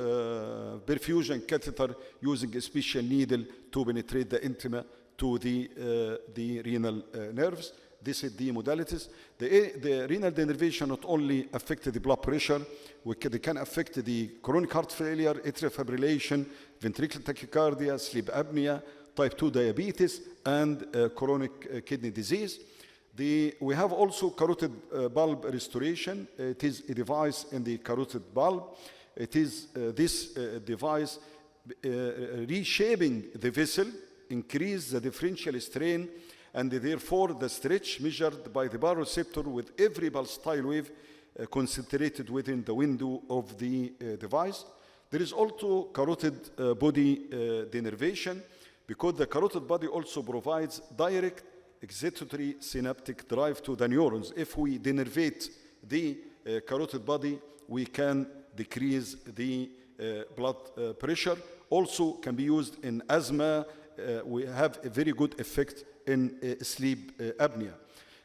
perfusion catheter using a special needle to penetrate the intima to the renal nerves. This is the modalities. The renal denervation not only affect the blood pressure, they can affect the chronic heart failure, atrial fibrillation, ventricular tachycardia, sleep apnea, type 2 diabetes, and chronic kidney disease. We have also carotid bulb restoration. It is a device in the carotid bulb. It is this device reshaping the vessel, increase the differential strain, and therefore the stretch measured by the baroreceptor with every pulsatile wave concentrated within the window of the device. There is also carotid body denervation, because the carotid body also provides direct excitatory synaptic drive to the neurons. If we denervate the carotid body, we can decrease the blood pressure. Also can be used in asthma. We have a very good effect in sleep apnea.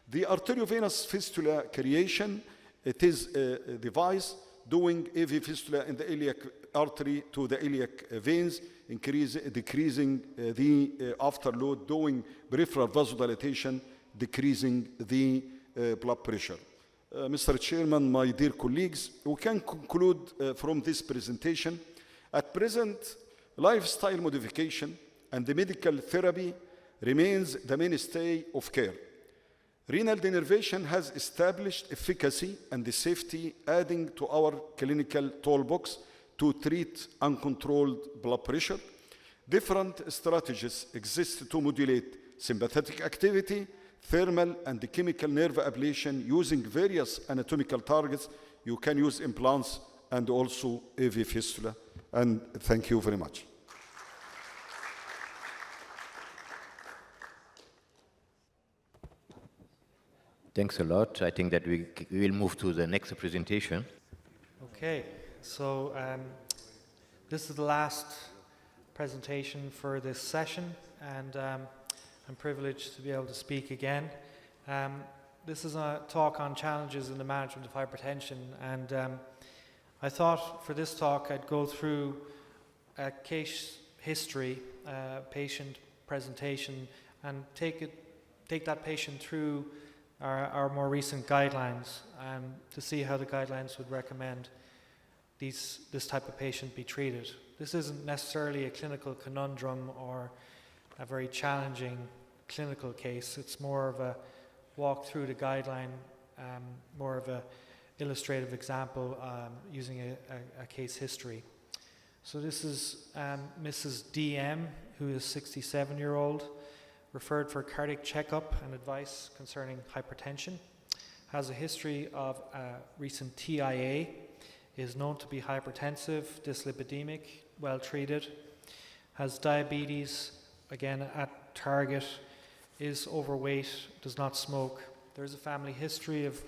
The arteriovenous fistula creation, it is a device doing AV fistula in the iliac artery to the iliac veins, decreasing the afterload, doing peripheral vasodilatation, decreasing the blood pressure. Mr. Chairman, my dear colleagues, we can conclude from this presentation. At present, lifestyle modification and the medical therapy remains the mainstay of care. Renal denervation has established efficacy and the safety, adding to our clinical toolbox to treat uncontrolled blood pressure. Different strategies exist to modulate sympathetic activity, thermal and chemical nerve ablation using various anatomical targets. You can use implants and also AV fistula. And thank you very much. Thanks a lot. I think that we will move to the next presentation. Okay, so this is the last presentation for this session, and I'm privileged to be able to speak again. This is a talk on challenges in the management of hypertension, and I thought for this talk I'd go through a case history, patient presentation, and take that patient through our more recent guidelines to see how the guidelines would recommend this type of patient be treated. This isn't necessarily a clinical conundrum or a very challenging clinical case. It's more of a walk through the guideline, more of a illustrative example using a case history. So this is Mrs. DM, who is 67-year-old, referred for cardiac checkup and advice concerning hypertension, has a history of recent TIA, is known to be hypertensive, dyslipidemic, well treated, has diabetes, again at target, is overweight, does not smoke. There's a family history of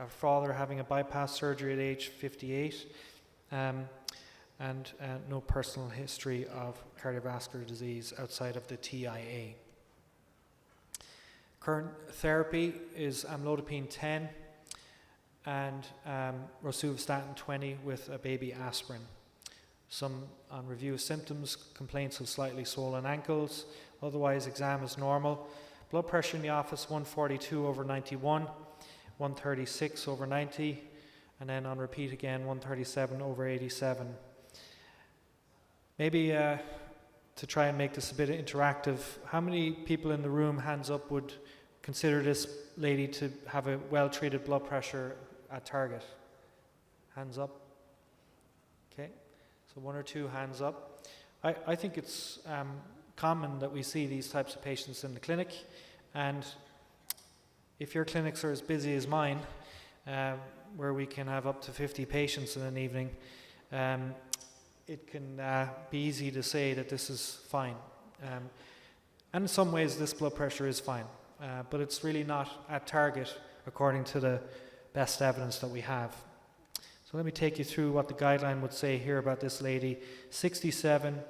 our father having a bypass surgery at age 58, and no personal history of cardiovascular disease outside of the TIA. Current therapy is amlodipine 10 and rosuvastatin 20 with a baby aspirin. Some on review of symptoms, complaints of slightly swollen ankles, otherwise exam is normal. Blood pressure in the office 142/91, 136/90, and then on repeat again 137/87. Maybe to try and make this a bit interactive, how many people in the room, hands up, would consider this lady to have a well-treated blood pressure at target? Hands up. Okay, so one or two hands up. I think it's common that we see these types of patients in the clinic, and if your clinics are as busy as mine, where we can have up to 50 patients in an evening, it can be easy to say that this is fine. And in some ways this blood pressure is fine, but it's really not at target according to the best evidence that we have. So let me take you through what the guideline would say here about this lady. 67,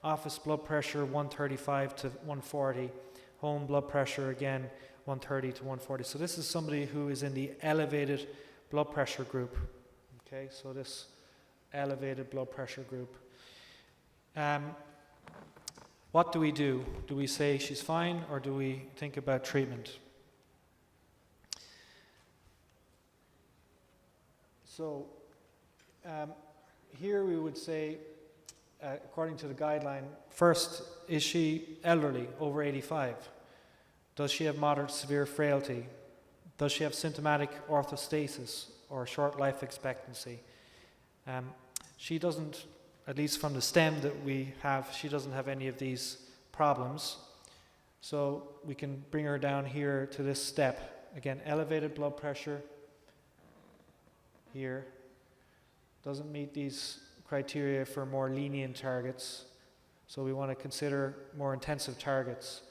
office blood pressure 135 to 140, home blood pressure again 130 to 140. So this is somebody who is in the elevated blood pressure group. Okay, so this elevated blood pressure group. What do we do? Do we say she's fine, or do we think about treatment? So here we would say, according to the guideline, first, is she elderly, over 85? Does she have moderate to severe frailty? Does she have symptomatic orthostasis or short life expectancy? She doesn't, at least from the stem that we have, she doesn't have any of these problems. So we can bring her down here to this step. Again, elevated blood pressure here. Doesn't meet these criteria for more lenient targets. So we want to consider more intensive targets.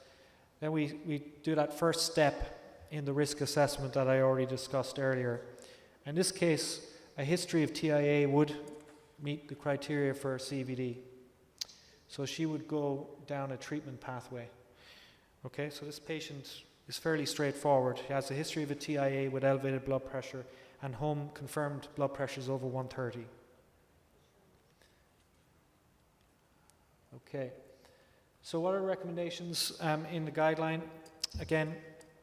Then we do that first step in the risk assessment that I already discussed earlier. In this case, a history of TIA would meet the criteria for CVD. So she would go down a treatment pathway. Okay, so this patient is fairly straightforward. He has a history of a TIA with elevated blood pressure and home confirmed blood pressures over 130. Okay, so what are recommendations in the guideline? Again,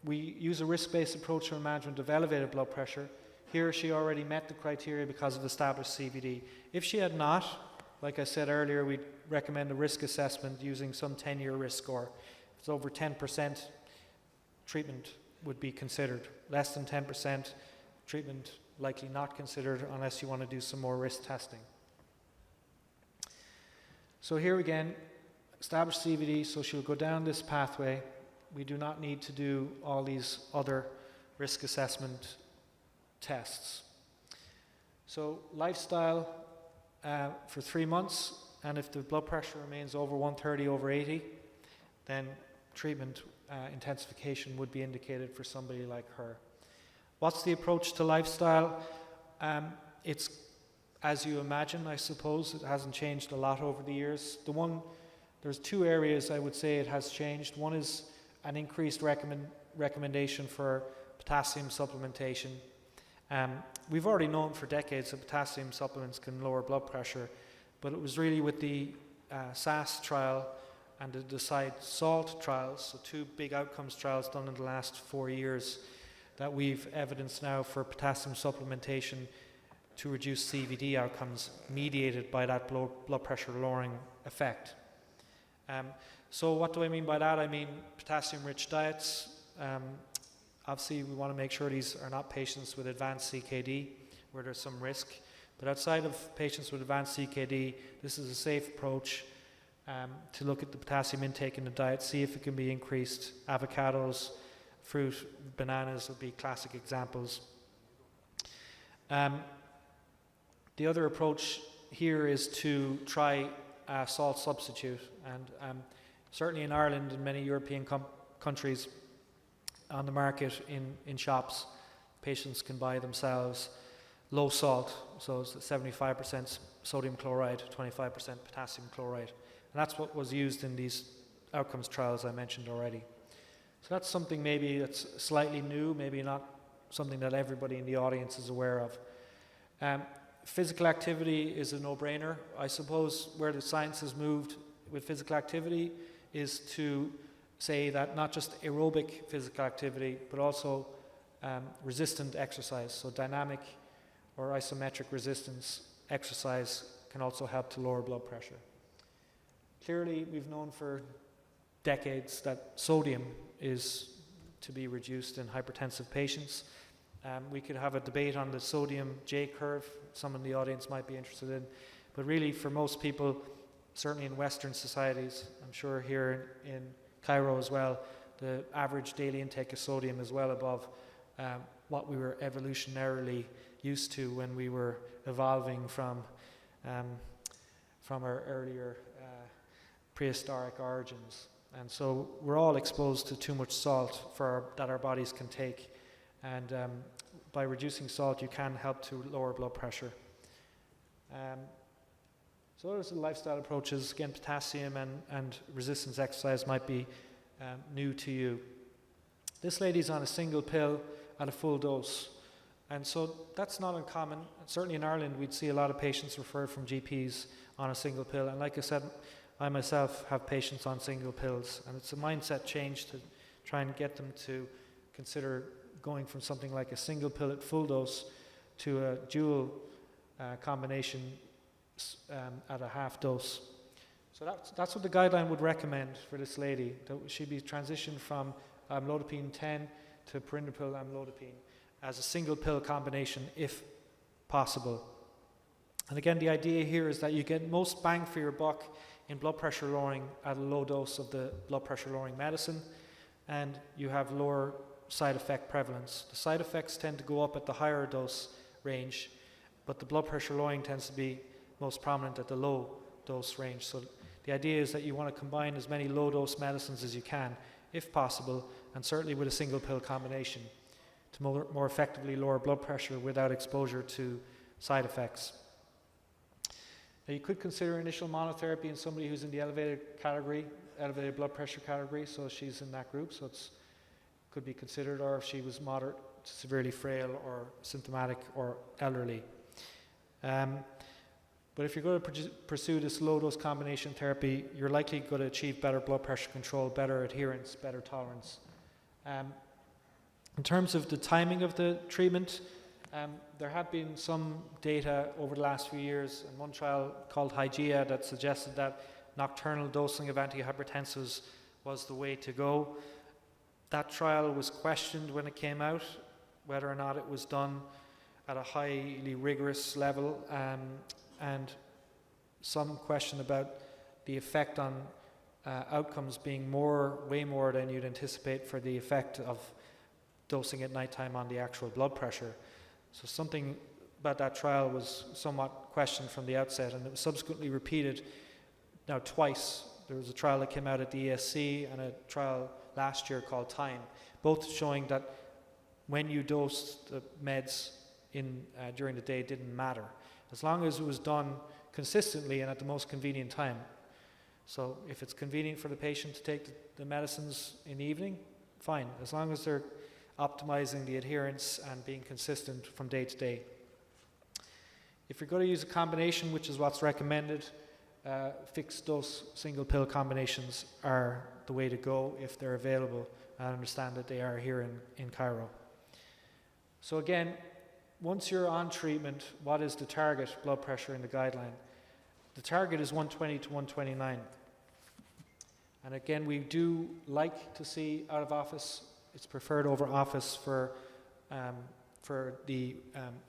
we use a risk-based approach for management of elevated blood pressure. Here she already met the criteria because of established CVD. If she had not, like I said earlier, we'd recommend a risk assessment using some 10-year risk score. If it's over 10%, treatment would be considered. Less than 10%, treatment likely not considered unless you want to do some more risk testing. So here again, established CVD, so she'll go down this pathway. We do not need to do all these other risk assessment tests. So lifestyle for 3 months, and if the blood pressure remains over 130 over 80, then treatment intensification would be indicated for somebody like her. What's the approach to lifestyle? It's as you imagine, I suppose. It hasn't changed a lot over the years. There's 2 areas I would say it has changed. One is an increased recommendation for potassium supplementation. We've already known for decades that potassium supplements can lower blood pressure, but it was really with the SAS trial and the DECIDE SALT trials, so 2 big outcomes trials done in the last 4 years, that we've evidence now for potassium supplementation to reduce CVD outcomes mediated by that blood pressure lowering effect. So what do I mean by that? I mean potassium-rich diets. Obviously, we want to make sure these are not patients with advanced CKD, where there's some risk. But outside of patients with advanced CKD, this is a safe approach to look at the potassium intake in the diet, see if it can be increased. Avocados, fruit, bananas would be classic examples. The other approach here is to try a salt substitute, and certainly in Ireland and many European countries on the market in shops, patients can buy themselves low salt, so it's 75% sodium chloride, 25% potassium chloride, and that's what was used in these outcomes trials I mentioned already. So that's something maybe that's slightly new, maybe not something that everybody in the audience is aware of. Physical activity is a no-brainer. I suppose where the science has moved with physical activity is to say that not just aerobic physical activity, but also resistant exercise. So dynamic or isometric resistance exercise can also help to lower blood pressure. Clearly, we've known for decades that sodium is to be reduced in hypertensive patients. We could have a debate on the sodium J-curve, some in the audience might be interested in, but really for most people, certainly in Western societies, I'm sure here in Cairo as well, the average daily intake of sodium is well above what we were evolutionarily used to when we were evolving from from our earlier prehistoric origins. And so we're all exposed to too much salt that our bodies can take. And by reducing salt, you can help to lower blood pressure. So there's the lifestyle approaches. Again, potassium and resistance exercise might be new to you. This lady's on a single pill at a full dose. And so that's not uncommon. Certainly in Ireland, we'd see a lot of patients referred from GPs on a single pill. And like I said, I myself have patients on single pills. And it's a mindset change to try and get them to consider going from something like a single pill at full dose to a dual combination at a half dose. So that's what the guideline would recommend for this lady, that she be transitioned from amlodipine 10 to perindopril amlodipine as a single pill combination if possible. And again, the idea here is that you get most bang for your buck in blood pressure lowering at a low dose of the blood pressure lowering medicine, and you have lower side effect prevalence. The side effects tend to go up at the higher dose range, but the blood pressure lowering tends to be most prominent at the low dose range. So the idea is that you want to combine as many low dose medicines as you can, if possible, and certainly with a single pill combination to more effectively lower blood pressure without exposure to side effects. Now you could consider initial monotherapy in somebody who's in the elevated blood pressure category, so she's in that group, so it could be considered, or if she was moderate to severely frail or symptomatic or elderly. But if you're going to pursue this low-dose combination therapy, you're likely going to achieve better blood pressure control, better adherence, better tolerance. In terms of the timing of the treatment, there have been some data over the last few years, and one trial called HYGEA that suggested that nocturnal dosing of antihypertensives was the way to go. That trial was questioned when it came out, whether or not it was done at a highly rigorous level, and some question about the effect on outcomes being way more than you'd anticipate for the effect of dosing at nighttime on the actual blood pressure. So something about that trial was somewhat questioned from the outset, and it was subsequently repeated now twice. There was a trial that came out at the ESC and a trial last year called TIME, both showing that when you dosed the meds during the day, it didn't matter, as long as it was done consistently and at the most convenient time. So if it's convenient for the patient to take the medicines in the evening, fine, as long as they're optimizing the adherence and being consistent from day to day. If you're going to use a combination, which is what's recommended, fixed dose single pill combinations are the way to go if they're available. I understand that they are here in Cairo. So again, once you're on treatment, what is the target blood pressure in the guideline? The target is 120 to 129. And again, we do like to see out of office. It's preferred over office for the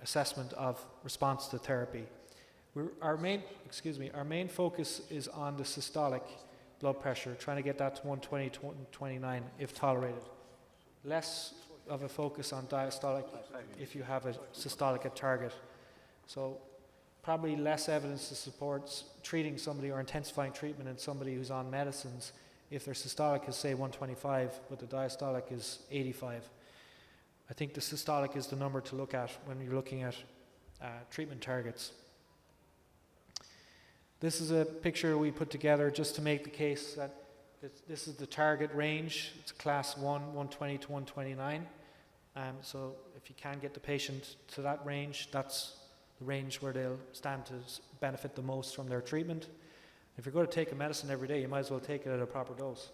assessment of response to therapy. Our main focus is on the systolic blood pressure, trying to get that to 120 to 129 if tolerated. Less of a focus on diastolic if you have a systolic at target. So probably less evidence to support treating somebody or intensifying treatment in somebody who's on medicines if their systolic is, say, 125, but the diastolic is 85. I think the systolic is the number to look at when you're looking at treatment targets. This is a picture we put together just to make the case that this is the target range. It's class 1, 120 to 129. So if you can get the patient to that range, that's the range where they'll stand to benefit the most from their treatment. If you're going to take a medicine every day, you might as well take it at a proper dose.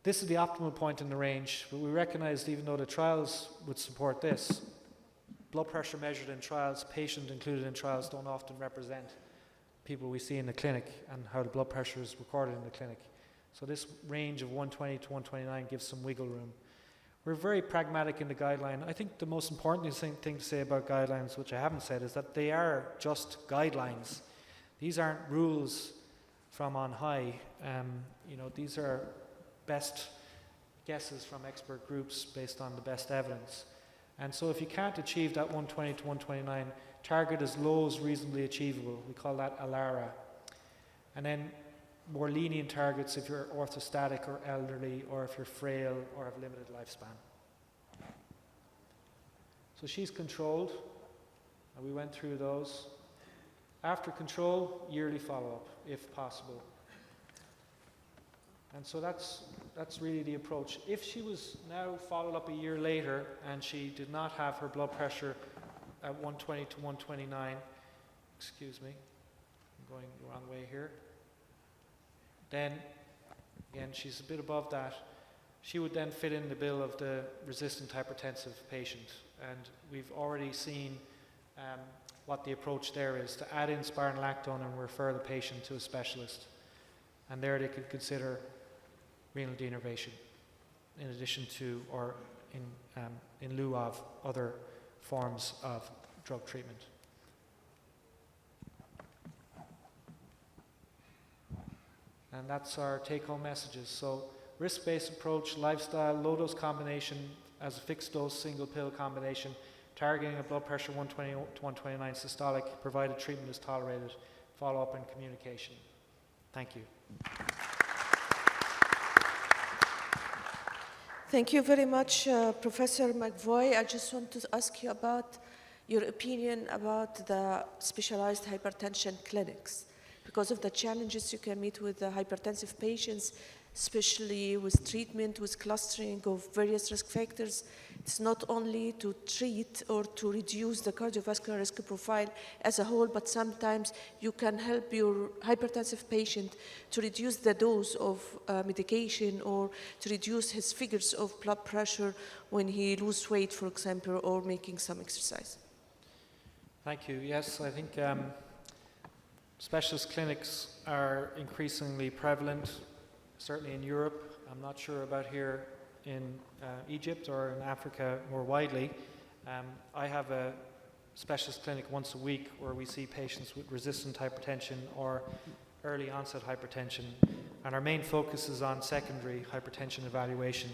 This is the optimal point in the range, but we recognize, even though the trials would support this, blood pressure measured in trials, patient included in trials, don't often represent people we see in the clinic and how the blood pressure is recorded in the clinic. So this range of 120 to 129 gives some wiggle room. We're very pragmatic in the guideline. I think the most important thing to say about guidelines, which I haven't said, is that they are just guidelines. These aren't rules from on high. These are best guesses from expert groups based on the best evidence. And so if you can't achieve that 120 to 129, target as low as reasonably achievable. We call that ALARA. And then more lenient targets if you're orthostatic or elderly, or if you're frail or have limited lifespan. So she's controlled, and we went through those. After control, yearly follow-up, if possible. And so that's really the approach. If she was now followed up a year later and she did not have her blood pressure at 120 to 129, excuse me, I'm going the wrong way here, then again she's a bit above that, she would then fit in the bill of the resistant hypertensive patient. And we've already seen what the approach there is, to add in spironolactone and refer the patient to a specialist. And there they could consider renal denervation in addition to, or in lieu of, other forms of drug treatment. And that's our take-home messages. So risk-based approach, lifestyle, low-dose combination as a fixed-dose single pill combination, targeting a blood pressure 120 to 129 systolic, provided treatment is tolerated, follow-up and communication. Thank you. Thank you very much, Professor McVoy. I just want to ask you about your opinion about the specialized hypertension clinics, because of the challenges you can meet with the hypertensive patients, especially with treatment, with clustering of various risk factors. It's not only to treat or to reduce the cardiovascular risk profile as a whole, but sometimes you can help your hypertensive patient to reduce the dose of medication, or to reduce his figures of blood pressure when he loses weight, for example, or making some exercise. Thank you. Yes, I think specialist clinics are increasingly prevalent, certainly in Europe. I'm not sure about here in Egypt or in Africa more widely. I have a specialist clinic once a week where we see patients with resistant hypertension or early onset hypertension, and our main focus is on secondary hypertension evaluation,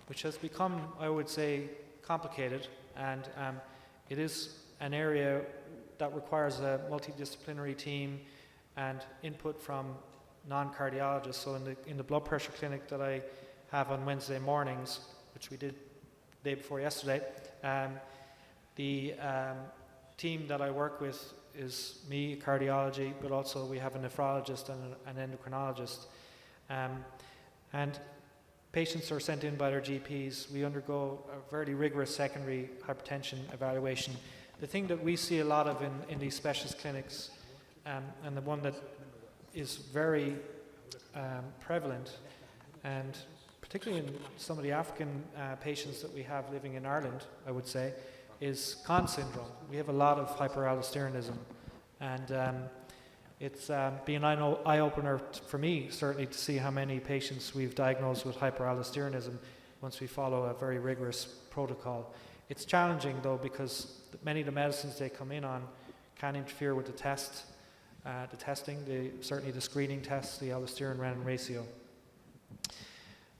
which has become, I would say, complicated, and it is an area that requires a multidisciplinary team and input from non-cardiologists. So in the blood pressure clinic that I have on Wednesday mornings, which we did the day before yesterday, the team that I work with is me, cardiology, but also we have a nephrologist and an endocrinologist. And patients are sent in by their GPs. We undergo a very rigorous secondary hypertension evaluation. The thing that we see a lot of in these specialist clinics, and the one that is very prevalent, and particularly in some of the African patients that we have living in Ireland, I would say, is Conn syndrome. We have a lot of hyperaldosteronism, and it's been an eye-opener for me, certainly, to see how many patients we've diagnosed with hyperaldosteronism once we follow a very rigorous protocol. It's challenging, though, because many of the medicines they come in on can interfere with the testing, certainly the screening tests, the aldosterone-renin ratio.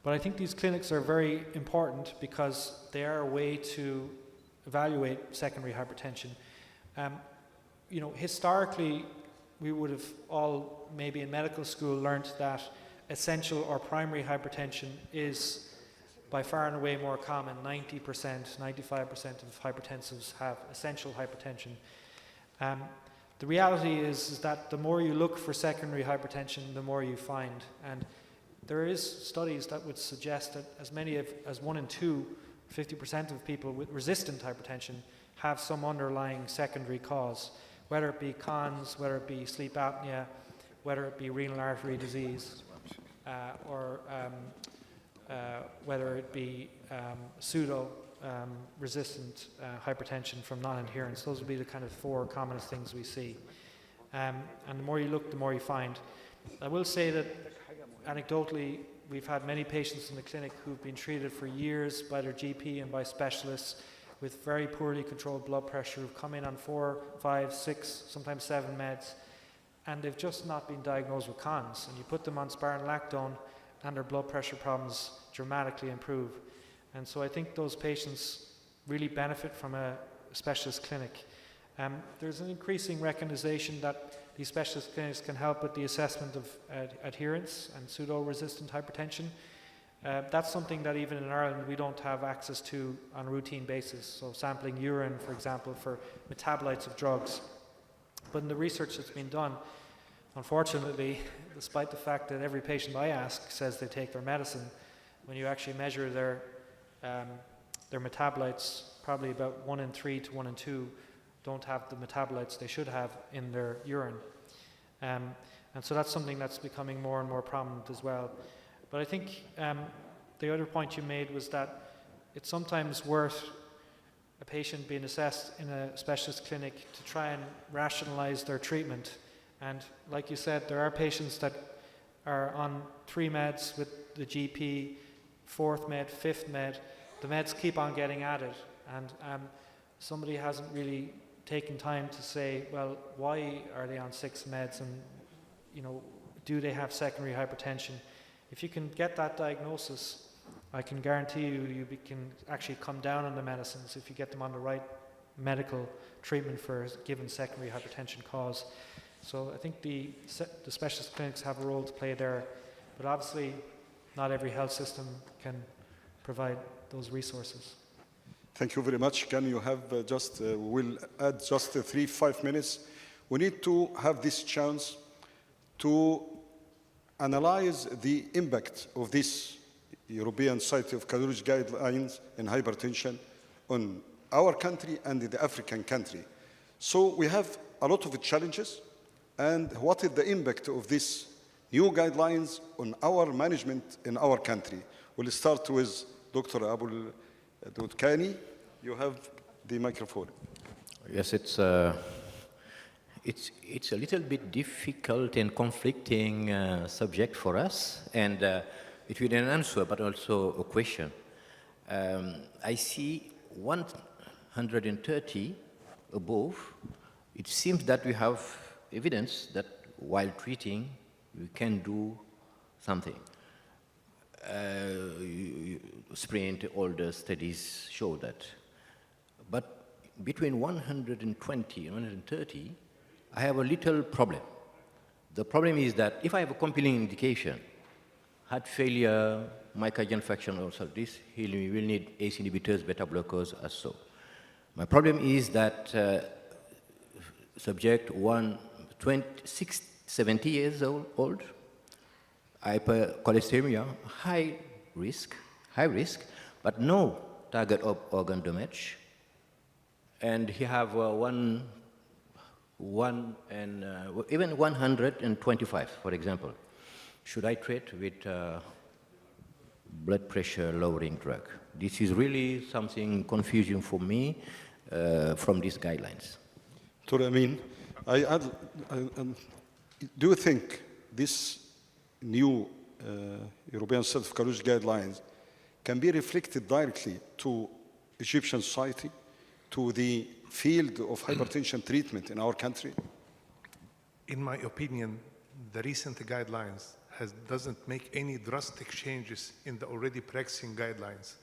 But I think these clinics are very important because they are a way to evaluate secondary hypertension. You know, historically, we would have all, maybe in medical school, learnt that essential or primary hypertension is by far and away more common. 90%, 95% of hypertensives have essential hypertension. The reality is that the more you look for secondary hypertension, the more you find. And there is studies that would suggest that as many as 1 in 2, 50% of people with resistant hypertension have some underlying secondary cause, whether it be Conn's, whether it be sleep apnea, whether it be renal artery disease, or whether it be pseudo-resistant hypertension from non-adherence. Those would be the kind of 4 commonest things we see. And the more you look, the more you find. I will say that anecdotally, we've had many patients in the clinic who've been treated for years by their GP and by specialists with very poorly controlled blood pressure, who've come in on 4, 5, 6, sometimes 7 meds, and they've just not been diagnosed with Conn's. And you put them on spironolactone, and their blood pressure problems dramatically improve. And so I think those patients really benefit from a specialist clinic. There's an increasing recognition that these specialist clinics can help with the assessment of adherence and pseudo-resistant hypertension. That's something that even in Ireland we don't have access to on a routine basis. So sampling urine, for example, for metabolites of drugs. But in the research that's been done, unfortunately, despite the fact that every patient I ask says they take their medicine, when you actually measure their metabolites, probably about 1 in 3 to 1 in 2 don't have the metabolites they should have in their urine. And so that's something that's becoming more and more prominent as well. But I think the other point you made was that it's sometimes worth a patient being assessed in a specialist clinic to try and rationalize their treatment. And like you said, there are patients that are on 3 meds with the GP, 4th med, 5th med. The meds keep on getting added, and somebody hasn't really taken time to say, well, why are they on 6 meds, and do they have secondary hypertension? If you can get that diagnosis, I can guarantee you can actually come down on the medicines if you get them on the right medical treatment for a given secondary hypertension cause. So I think the specialist clinics have a role to play there, but obviously not every health system can provide those resources. Thank you very much. Can you have we'll add just 3-5 minutes. We need to have this chance to analyze the impact of this European Society of Cardiology guidelines in hypertension on our country and the African country. So we have a lot of challenges, and what is the impact of these new guidelines on our management in our country? We'll start with Dr. Abul Dudkani. You have the microphone. Yes, it's a little bit difficult and conflicting subject for us, and it will be an answer, but also a question. I see 130 above. It seems that we have evidence that while treating, we can do something. Sprint, all the studies show that. But between 120 and 130, I have a little problem. The problem is that if I have a compelling indication, heart failure, myocardial infarction, also this, he will need ACE inhibitors, beta blockers, as so. My problem is that subject 70 years old, hypercholesterolemia, high risk, but no target organ damage, and he have even 125, for example. Should I treat with blood pressure lowering drug? This is really something confusing for me from these guidelines. Dr. Amin, do you think this new European Society of Cardiology guidelines can be reflected directly to Egyptian society, to the field of hypertension treatment in our country? In my opinion, the recent guidelines doesn't make any drastic changes in the already practicing guidelines.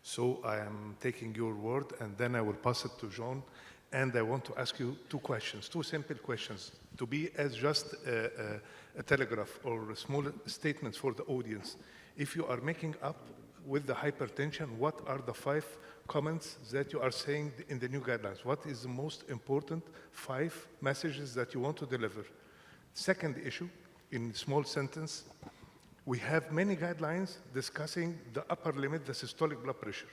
So I am taking your word, and then I will pass it to John. And I want to ask you 2 questions, 2 simple questions, to be as just a telegraph or small statements for the audience. If you are making up with the hypertension, what are the 5 comments that you are saying in the new guidelines? What is the most important 5 messages that you want to deliver? Second issue, in small sentence, we have many guidelines discussing the upper limit, the systolic blood pressure.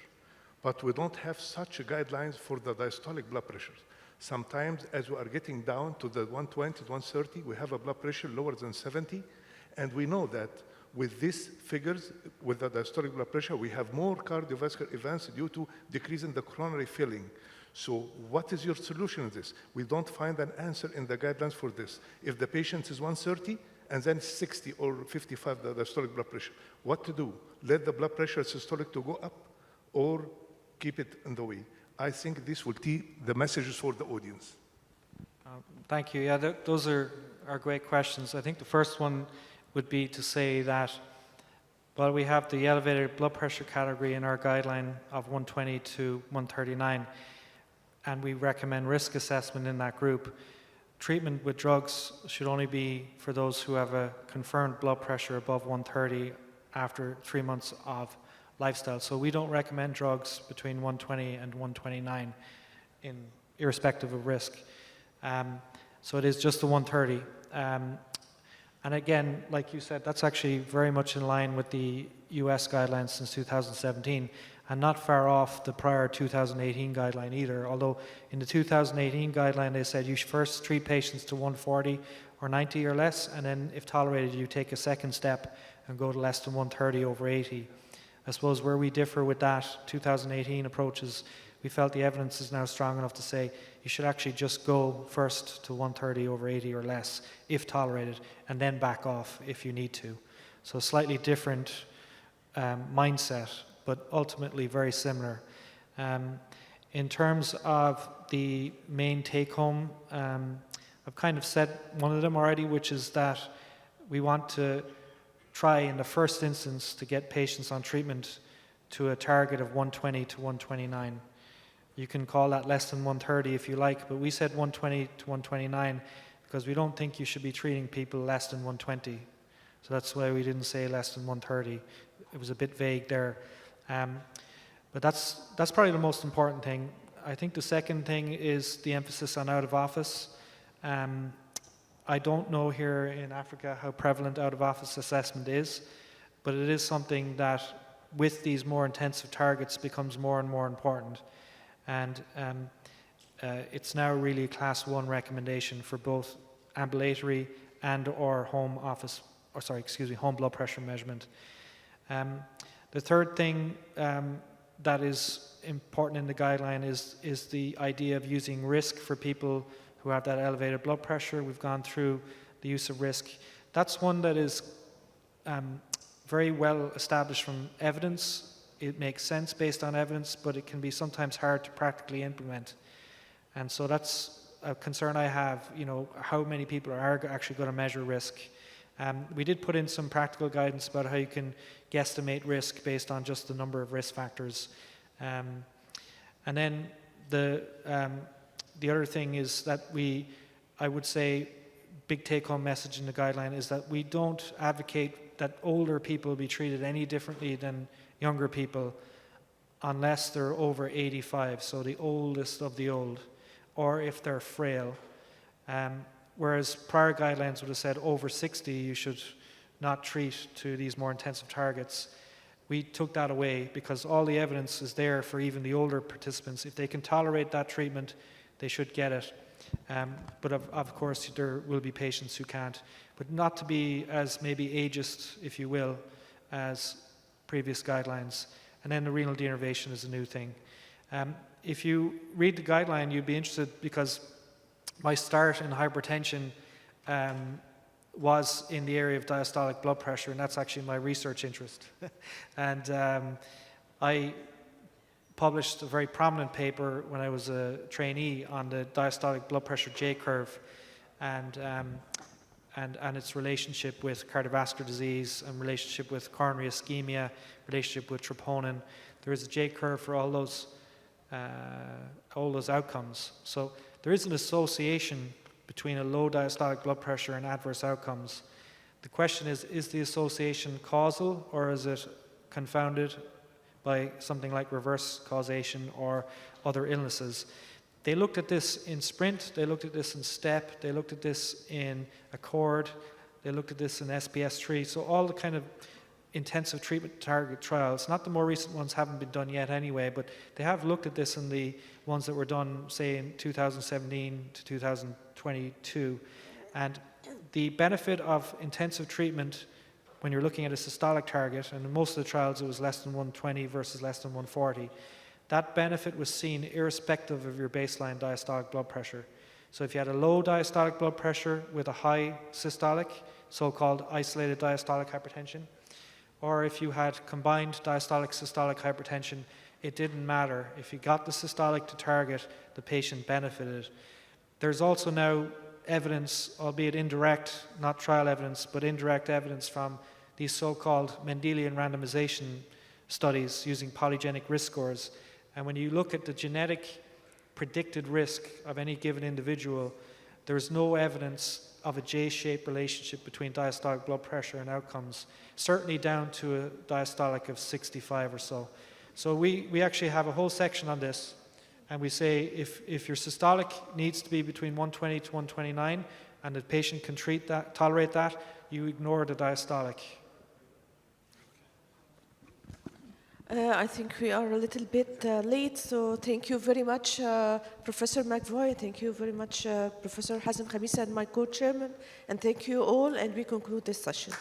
But we don't have such guidelines for the diastolic blood pressure. Sometimes, as we are getting down to the 120, 130, we have a blood pressure lower than 70, and we know that with these figures, with the diastolic blood pressure, we have more cardiovascular events due to decrease in the coronary filling. So what is your solution to this? We don't find an answer in the guidelines for this. If the patient is 130, and then 60 or 55, the diastolic blood pressure, what to do? Let the blood pressure systolic to go up, or keep it in the way? I think this will be the messages for the audience. Thank you. Yeah, those are great questions. I think the first one would be to say that Well, we have the elevated blood pressure category in our guideline of 120 to 139, and we recommend risk assessment in that group. Treatment with drugs should only be for those who have a confirmed blood pressure above 130 after 3 months of lifestyle. So we don't recommend drugs between 120 and 129, irrespective of risk. So it is just the 130. And again, like you said, that's actually very much in line with the US guidelines since 2017, and not far off the prior 2018 guideline either, although in the 2018 guideline they said you should first treat patients to 140 or 90 or less, and then if tolerated you take a second step and go to less than 130 over 80. I suppose where we differ with that 2018 approach is we felt the evidence is now strong enough to say you should actually just go first to 130 over 80 or less if tolerated, and then back off if you need to. So slightly different mindset, but ultimately very similar. In terms of the main take-home, I've kind of said one of them already, which is that we want to try in the first instance to get patients on treatment to a target of 120 to 129. You can call that less than 130 if you like, but we said 120 to 129 because we don't think you should be treating people less than 120. So that's why we didn't say less than 130. It was a bit vague there. But that's probably the most important thing. I think the second thing is the emphasis on out of office. I don't know here in Africa how prevalent out of office assessment is, but it is something that with these more intensive targets becomes more and more important. And it's now really a class 1 recommendation for both ambulatory and or home blood pressure measurement. The third thing that is important in the guideline is the idea of using risk for people who have that elevated blood pressure. We've gone through the use of risk. That's one that is very well established from evidence. It makes sense based on evidence, but it can be sometimes hard to practically implement. And so that's a concern I have, how many people are actually going to measure risk. We did put in some practical guidance about how you can guesstimate risk based on just the number of risk factors. And then the other thing is that I would say, big take-home message in the guideline is that we don't advocate that older people be treated any differently than younger people unless they're over 85, so the oldest of the old, or if they're frail. Whereas prior guidelines would have said over 60 you should not treat to these more intensive targets. We took that away because all the evidence is there for even the older participants. If they can tolerate that treatment, they should get it. But of course there will be patients who can't. But not to be as maybe ageist, if you will, as previous guidelines. And then the renal denervation is a new thing. If you read the guideline, you'd be interested because my start in hypertension was in the area of diastolic blood pressure, and that's actually my research interest. And I published a very prominent paper when I was a trainee on the diastolic blood pressure J-curve and its relationship with cardiovascular disease and relationship with coronary ischemia, relationship with troponin. There is a J-curve for all those outcomes. So there is an association between a low diastolic blood pressure and adverse outcomes. The question is the association causal or is it confounded by something like reverse causation or other illnesses? They looked at this in SPRINT, they looked at this in STEP, they looked at this in ACCORD, they looked at this in SPS3, so all the kind of intensive treatment target trials, not the more recent ones haven't been done yet anyway, but they have looked at this in the ones that were done, say, in 2017 to 2022. And the benefit of intensive treatment when you're looking at a systolic target, and in most of the trials it was less than 120 versus less than 140, that benefit was seen irrespective of your baseline diastolic blood pressure. So if you had a low diastolic blood pressure with a high systolic, so-called isolated diastolic hypertension, or if you had combined diastolic-systolic hypertension, it didn't matter. If you got the systolic to target, the patient benefited. There's also now evidence, albeit indirect, not trial evidence, but indirect evidence from these so-called Mendelian randomization studies using polygenic risk scores. And when you look at the genetic predicted risk of any given individual, there is no evidence of a J-shaped relationship between diastolic blood pressure and outcomes, certainly down to a diastolic of 65 or so. So we actually have a whole section on this, and we say if your systolic needs to be between 120 to 129 and the patient can tolerate that, you ignore the diastolic. I think we are a little bit late, so thank you very much, Professor McVoy. Thank you very much, Professor Hazem Khamisa and my co-chairman. And thank you all, and we conclude this session.